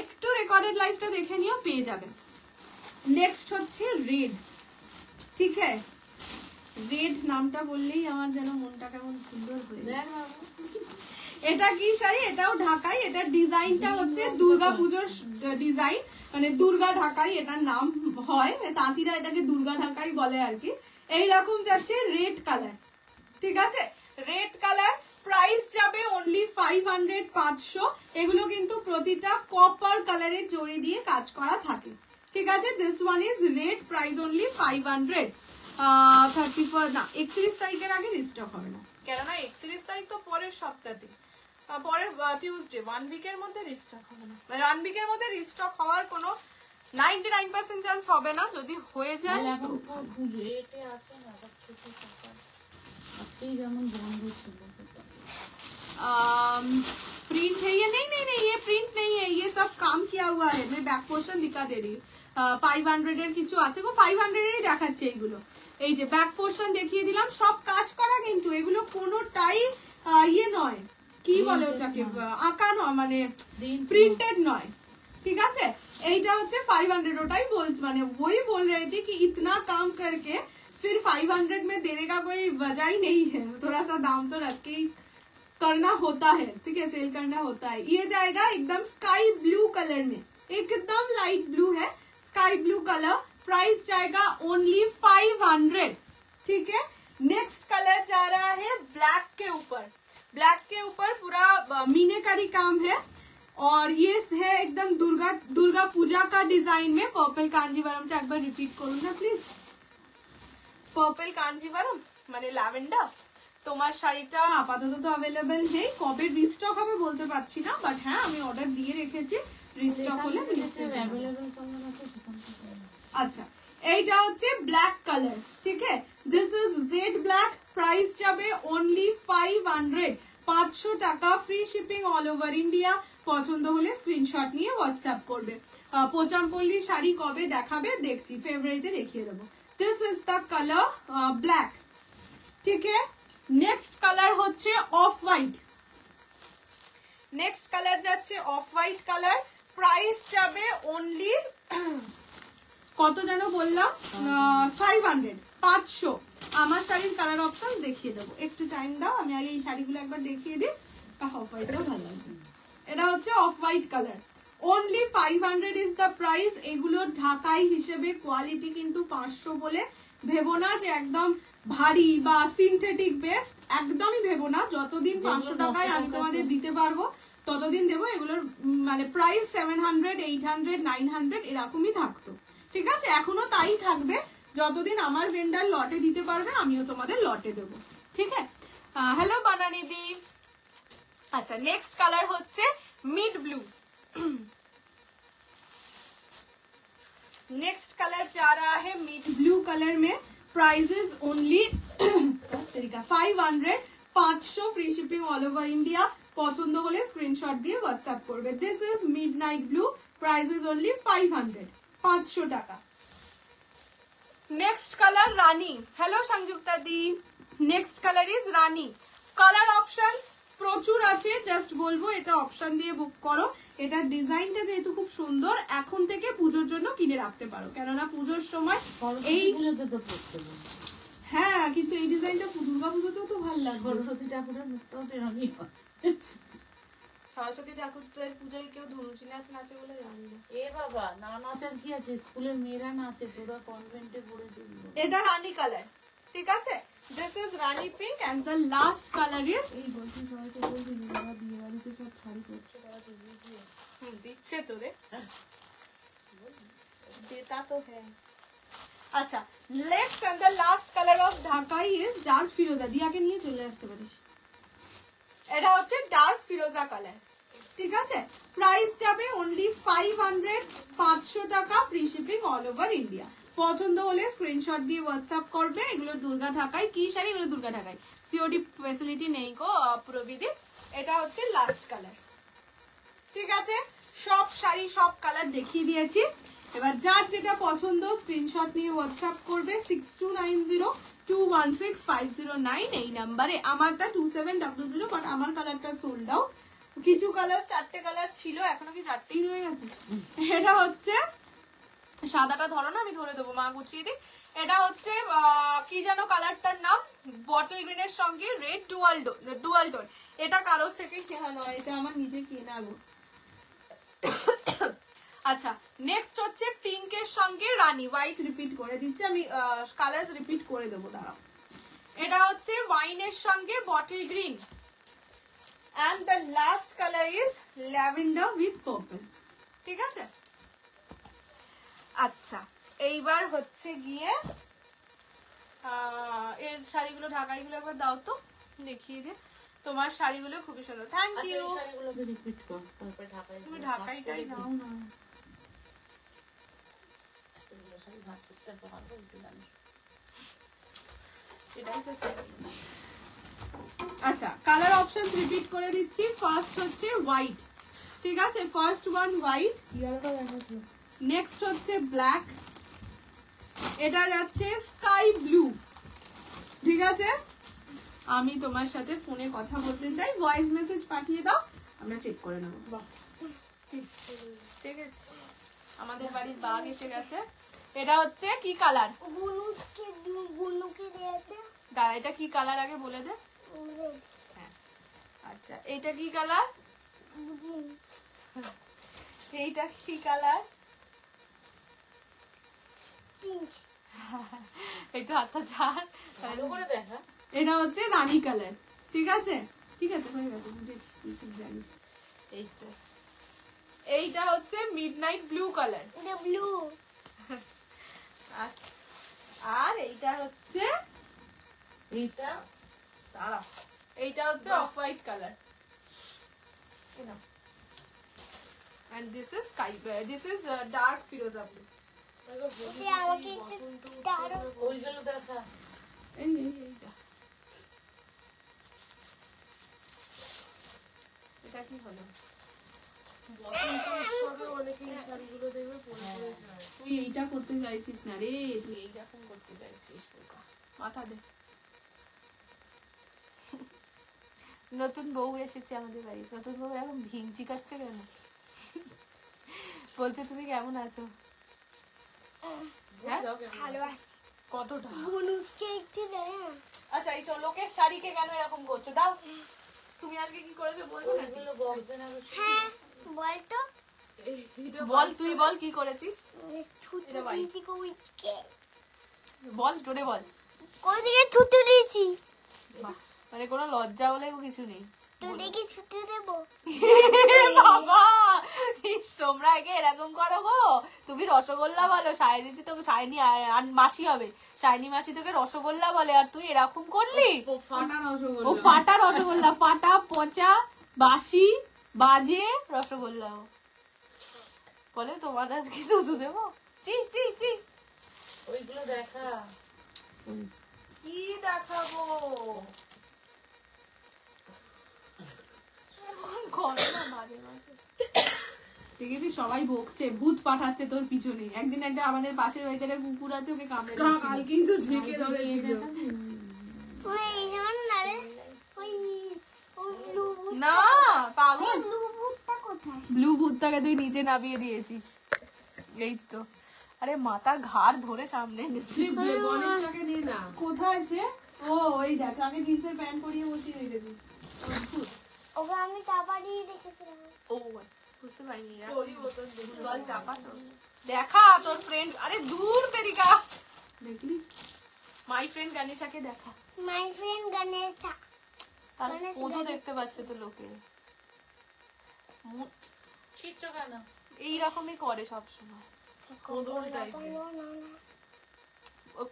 একটু রেকর্ডেড লাইভটা দেখে নিও, পেয়ে যাবেন। নেক্সট হচ্ছে রেড, ঠিক আছে? রেড নামটা বললেই আমার যেন মনটা কেমন সুন্দর হয়ে যায়। এটা কি শাড়ি? এটাও ঢাকাই। এটার ডিজাইনটা হচ্ছে দুর্গা পুজোর ডিজাইন, মানে দুর্গা ঢাকাই এটার নাম হয়, তাঁতিরা এটাকে দুর্গা ঢাকাই বলে আর কি। এইরকম যাচ্ছে রেড কালার, ঠিক আছে? রেড কালার, প্রাইস যাবে অনলি 500, 500। এগুলো কিন্তু প্রতিটা কপার কালারের জড়ি দিয়ে কাজ করা থাকে, ঠিক আছে? This one is red, price only 500। 31 না 31 তারিখের আগে রিস্টক হবে না, কেননা 31 তারিখ তো পরের সপ্তাহে, পরের টিউসডে, 1 উইকের মধ্যে রিস্টক হবে না। মানে 1 উইকের মধ্যে রিস্টক হওয়ার কোনো 99% চান্স হবে না, যদি হয়ে যায় এখন তো রেটে আছে না, ছোট টাকা আজকেই যেমন বন্ধ ছিল। प्रिंट है ये? नहीं नहीं नहीं, ये प्रिंट नहीं है, ये सब काम किया हुआ है। मैं बैक पोर्शन दिखा दे रही हूँ। 500 এর কিছু আছে গো, 500 এরই দেখাচ্ছে এগুলো। এই যে ব্যাক পোর্শন দেখিয়ে দিলাম, সব কাজ করা কিন্তু, এগুলো কোনোটাই ইয়ে নয়, কি বলে ওটাকে, আঁকা নয়, মানে প্রিন্টেড নয়, ঠিক আছে? এইটা হচ্ছে 500, ওটাই বলছি, মানে वही बोल रहे थे कि इतना काम करके फिर 500 में देने का कोई वजह ही नहीं है, थोड़ा सा दाम तो रख के ही करना होता है, ठीक है? सेल करना होता है। ये जाएगा एकदम स्काई ब्लू कलर में, एकदम लाइट ब्लू है, स्काई ब्लू कलर, प्राइस जाएगा ओनली 500, ठीक है? नेक्स्ट कलर जा रहा है ब्लैक के ऊपर। ब्लैक के ऊपर पूरा मीनाकारी काम है, और ये है एकदम दुर्गा पूजा का डिजाइन में। पर्पल कांजीवरम एक बार रिपीट करूँ ना प्लीज। पर्पल कांजीवरम মানে ল্যাভেন্ডার। তোমার শাড়িটা আপাতত তো অ্যাভেলেবেল নেই, কবে রিস্টক হবে বলতে পারছি না, বাট হ্যাঁ আমি অর্ডার দিয়ে রেখেছি, রিস্টক হলে আচ্ছা। এইটা হচ্ছে ব্ল্যাক কালার, ঠিক আছে? This is jet black, price যাবে অনলি 500, 500 টাকা, free shipping all over India. পছন্দ হলে স্ক্রিনশট নিয়ে হোয়াটসঅ্যাপ করবে। পোচামপল্লী শাড়ি কবে দেখাবে দেখছি, ফেব্রুয়ারিতে দেখিয়ে দেবো। This is the colour black, ঠিক আছে? নেক্সট কালার হচ্ছে অফ হোয়াইট। নেক্সট কালার যাচ্ছে অফ হোয়াইট কালার, প্রাইস যাবে অনলি কত যেন বললাম, 500, 500। আমার শাড়ির কালার অপশন দেখিয়ে দেবো, একটু টাইম দাও, আমি আগে এই শাড়িগুলো একবার দেখিয়ে দিই। অফ হোয়াইটটাও ভালো লাগছে। এটা হচ্ছে off white colour, only 500 is the price. এগুলোর ঢাকাই হিসেবে কোয়ালিটি কিন্তু 500 বলে ভেবো না যে একদম ভারী বা সিনথেটিক বেস, একদমই ভেবো না। যতদিন 500 টাকায় আমি তোমাদের দিতে পারবো ততদিন দেবো। এগুলোর মানে প্রাইস 700, 800, 900 এরকমই থাকতো, ঠিক আছে? এখনো তাই থাকবে, যতদিন আমার ভেন্ডার লটে দিতে পারবে আমিও তোমাদের লটে দেবো, ঠিক আছে? হ্যালো বানানি দি। अच्छा नेक्स्ट कलर होच्छे मिड ब्लू। नेक्स्ट कलर जा रहा है मिड ब्लू कलर में, prices only 500, 500 free shipping all over India. पसंद होले स्क्रीनशॉट दिए व्हाट्सएप करबे। This is midnight blue, prices only 500, 500 टाका। Next colour rani. Hello Sanjukta दी। Next colour is rani. Colour options প্রচুর আছে, জাস্ট বলবো এটা অপশন দিয়ে বুক করো। এটা ডিজাইনটা যেহেতু খুব সুন্দর, এখন থেকে পুজোর জন্য কিনে রাখতে পারো, কেননা পুজোর সময় এই হ্যাঁ, কিন্তু এই ডিজাইনটা দুর্গা পুজোতেও তো ভালো লাগবে। সরস্বতী ঠাকুরের মুখটাও তেমনই হয়। সরস্বতী ঠাকুরের পুজোয় কেউ ধনুচি নাচ নাচে বলে জানি না। এ বাবা, না নাচার কি আছে, স্কুলের মেয়েরা নাচে, তোরা কনভেন্টে পড়েছিস। এটা রানী কালার, ঠিক আছে? This is Rani pink and the last color is এই বলছি সবাইকে বলছি বিয়ে বাড়িতে সব শাড়ি করছে, তারা তো বুঝিয়ে দিচ্ছে তো রে, देता तो है। अच्छा next and the last color of Dhakai is dark फिरोजा। दिया के নিয়ে চলে আসতে পারিস। এটা হচ্ছে ডার্ক ফিরোজা কালার, ঠিক আছে? প্রাইস যাবে অনলি 500, 500 টাকা, free shipping all over India. পছন্দ হলে স্ক্রিনশট দিয়ে হোয়াটসঅ্যাপ করবে। এগুলো দুর্গা ঢাকায়, কি শাড়ি এগুলো দুর্গা ঢাকায়, সিওডি ফ্যাসিলিটি নেই গো প্রবিদি। এটা হচ্ছে লাস্ট কালার, ঠিক আছে? সব শাড়ি সব কালার দেখিয়ে দিয়েছি। এবার যার যেটা পছন্দ স্ক্রিনশট নিয়ে হোয়াটসঅ্যাপ করবে 6290216509 এই নাম্বারে। আমারটা 2700, বাট আমার কালারটা সোল্ড আউট। কিছু কালার, 4টে কালার ছিল, এখনো কি 4টেই রয়ে গেছে? এটা হচ্ছে সাদাটা ধরো না, আমি ধরে দেবো, মা গুছিয়ে দিই। এটা হচ্ছে কি যেন কালারটার নাম, বটল গ্রিনের সঙ্গে রেড ডুয়াল টোন। এটা কারোর থেকে কেনা নয়, এটা আমার নিজে কেনা গো। আচ্ছা, নেক্সট হচ্ছে পিঙ্কের সঙ্গে রানী, হোয়াইট রিপিট করে দিচ্ছি আমি, কালার রিপিট করে দেবো, দাঁড়াও। এটা হচ্ছে ওয়াইনের সঙ্গে bottle green, and the last color is lavender with purple, ঠিক আছে? আচ্ছা, এইবার হচ্ছে গিয়ে এর শাড়িগুলো, ঢাকাইগুলো একবার দাও তো, দেখিয়ে দে। তোমার শাড়িগুলো খুবই সুন্দর, থ্যাংক ইউ। শাড়িগুলোকে রিপিট কর, তারপরে ঢাকাই তুমি ঢাকাইটাই দাও না। শাড়ি ভাঁজ করতে পারবো একটু জানি। এটাই তো চাই। আচ্ছা, কালার অপশন রিপিট করে দিচ্ছি। ফার্স্ট হচ্ছে হোয়াইট, ঠিক আছে, ফার্স্ট ওয়ান হোয়াইট, নেক্সট হচ্ছে ব্ল্যাক, এটা যাচ্ছে স্কাই ব্লু, ঠিক আছে? আমি তোমার সাথে ফোনে কথা বলতে চাই, ভয়েস মেসেজ পাঠিয়ে দাও, আমরা চেক করে নেবো। ঠিক আছে, আমাদের বাড়ির বাঘ এসে গেছে। এটা হচ্ছে কি কালার? দাঁড়া, এটা কি কালার আগে বলে দে। হ্যাঁ, আচ্ছা, এইটা কি কালার? এইটা কি কালার? একটু হাতটা ছাড়, ভালো করে দেখা। এটা হচ্ছে রানী কালার, ঠিক আছে? ঠিক আছে, হয়ে গেছে, বুঝেছি, তুই জানিস। এই তো, এইটা হচ্ছে মিডনাইট ব্লু কালার, ব্লু। আচ্ছা, আর এইটা হচ্ছে, এইটা দাঁড়া, এইটা হচ্ছে off white colour, and this is sky, this is dark firoza blue. আমাকে একটু দাঁড়াও। ওইগুলো দেখা। এইটা এটা কি হলো? বসন্ত উৎসবে অনেকে এই শাড়িগুলো দেখবে পরে পরে যায়। তুই এইটা করতে চাইছিস না রে, তুই এইরকম করতে চাইছিস, বোকা। মাথা দে। নতুন বউ এসেছে আমাদের বাড়ি, নতুন বউ এখন ভিংচি কাটছে কেন? বলছে তুমি কেমন আছো? হ্যাঁ? ভালো আছি। কতটা? বুনুসকে একটু দে না। আচ্ছা, এই লোকের শাড়িকে কেন এরকম করছো? দাও, তুমি আজকে কি করেছো বলবো না? ওইগুলো বক্সে না হ্যাঁ, বল তো। বল, তুই বল কি করেছিস, থুতু এটা ভাই। দিয়েছি কইকে। বল, জোরে বল। কোন দিকে থুতু দিয়েছি? বাহ, মানে কোনো লজ্জা বলে কিছু নেই। তো দেখি থুতু দেবো। বাবা, ইস, তোমরা একে এরকম করো গো। তুমি রসগোল্লা বলো, সায়নী তোকে, সায়নী আর মাসি হবে, সায়নী মাসি তোকে রসগোল্লা বলে, আর তুই এরকম করলি? ফাটা রসগোল্লা। ও ফাটা রসগোল্লা, ফাটা, পচা, বাসি, বাজে রসগোল্লা বলে। তোমার আজকে শুধু দেবো? চি চি চি, ওইগুলো দেখা। কি দেখাবো? করে না মাঝে মাঝে। দেখেছি সবাই বকছে, ভূত পাঠাচ্ছে তোর পিছনে। একদিন একটা আমাদের পাশের বাড়িতে একটা কুকুর আছে, ওকে কামড়ে দিচ্ছিল। কালকেই তো ঝেঁকে ধরেছিল। ওই শোন না রে। ওই ব্লু বুট। না পাগল, ব্লু বুটটা কোথায়? ব্লু ভূতটাকে তুই নিচে নামিয়ে দিয়েছিস। এই তো, আরে মাথার ঘাড় ধরে সামনে এনেছি। গণেশটাকে নিয়ে না। কোথায় সে? ও, ওই দেখ, আগে জিন্সের প্যান্ট পরিয়ে বসিয়ে রেখেছি। ওকে আমি চাপাড়িয়ে রেখেছিলাম। ও, বুঝতে পারিনি। বল, চাপা তো। দেখা তোর ফ্রেন্ড, আরে দূর তেরিকা, দেখলি মাই ফ্রেন্ড গানেশাকে দেখা। My friend Ganesha. তাহলে গণেশ কোদো গানে- দেখতে পাচ্ছে তো লোকে। ছিটছো কেন? এইরকমই করে সবসময়। কোদল টাইপের। না, না, না।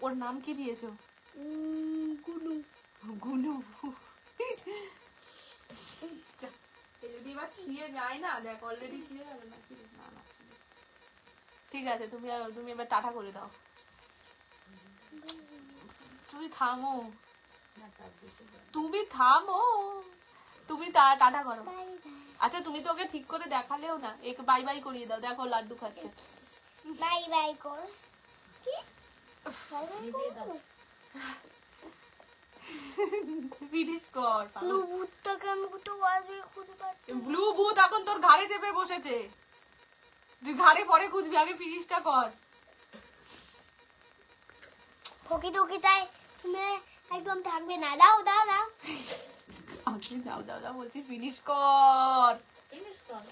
ওর নাম কি দিয়েছো? গুনু। গুনু। যা, এ যদি এবার ছিঁড়ে যায় না, দেখ অলরেডি ছিঁড়ে গেল না, কি না না ছিঁড়ে। ঠিক আছে, তুমি এবার টাটা করে দাও। তুমি থামো, তুমি থামো, তুমি টাটা করো। Bye bye. আচ্ছা, তুমি তো ওকে ঠিক করে দেখালেও না, একে বাই বাই করিয়ে দাও। দেখো লাড্ডু খাচ্ছে। বাই বাই কর। কি? বাই বাই কর। ফিনিশ কর। ব্লু বুটটাকে আমি কোথাও আজকে খুঁজে পাচ্ছি না। ব্লু ভূত এখন তোর ঘাড়ে চেপে বসেছে। তুই ঘাড়ে পরে খুঁজবি, আগে ফিনিশটা কর। প্রকৃতকিতায় তুমি একদম থাকবে না। দাও দাও দাও। আজকে দাও দাও দাও বলছি, ফিনিশ কর। ফিনিশ করো।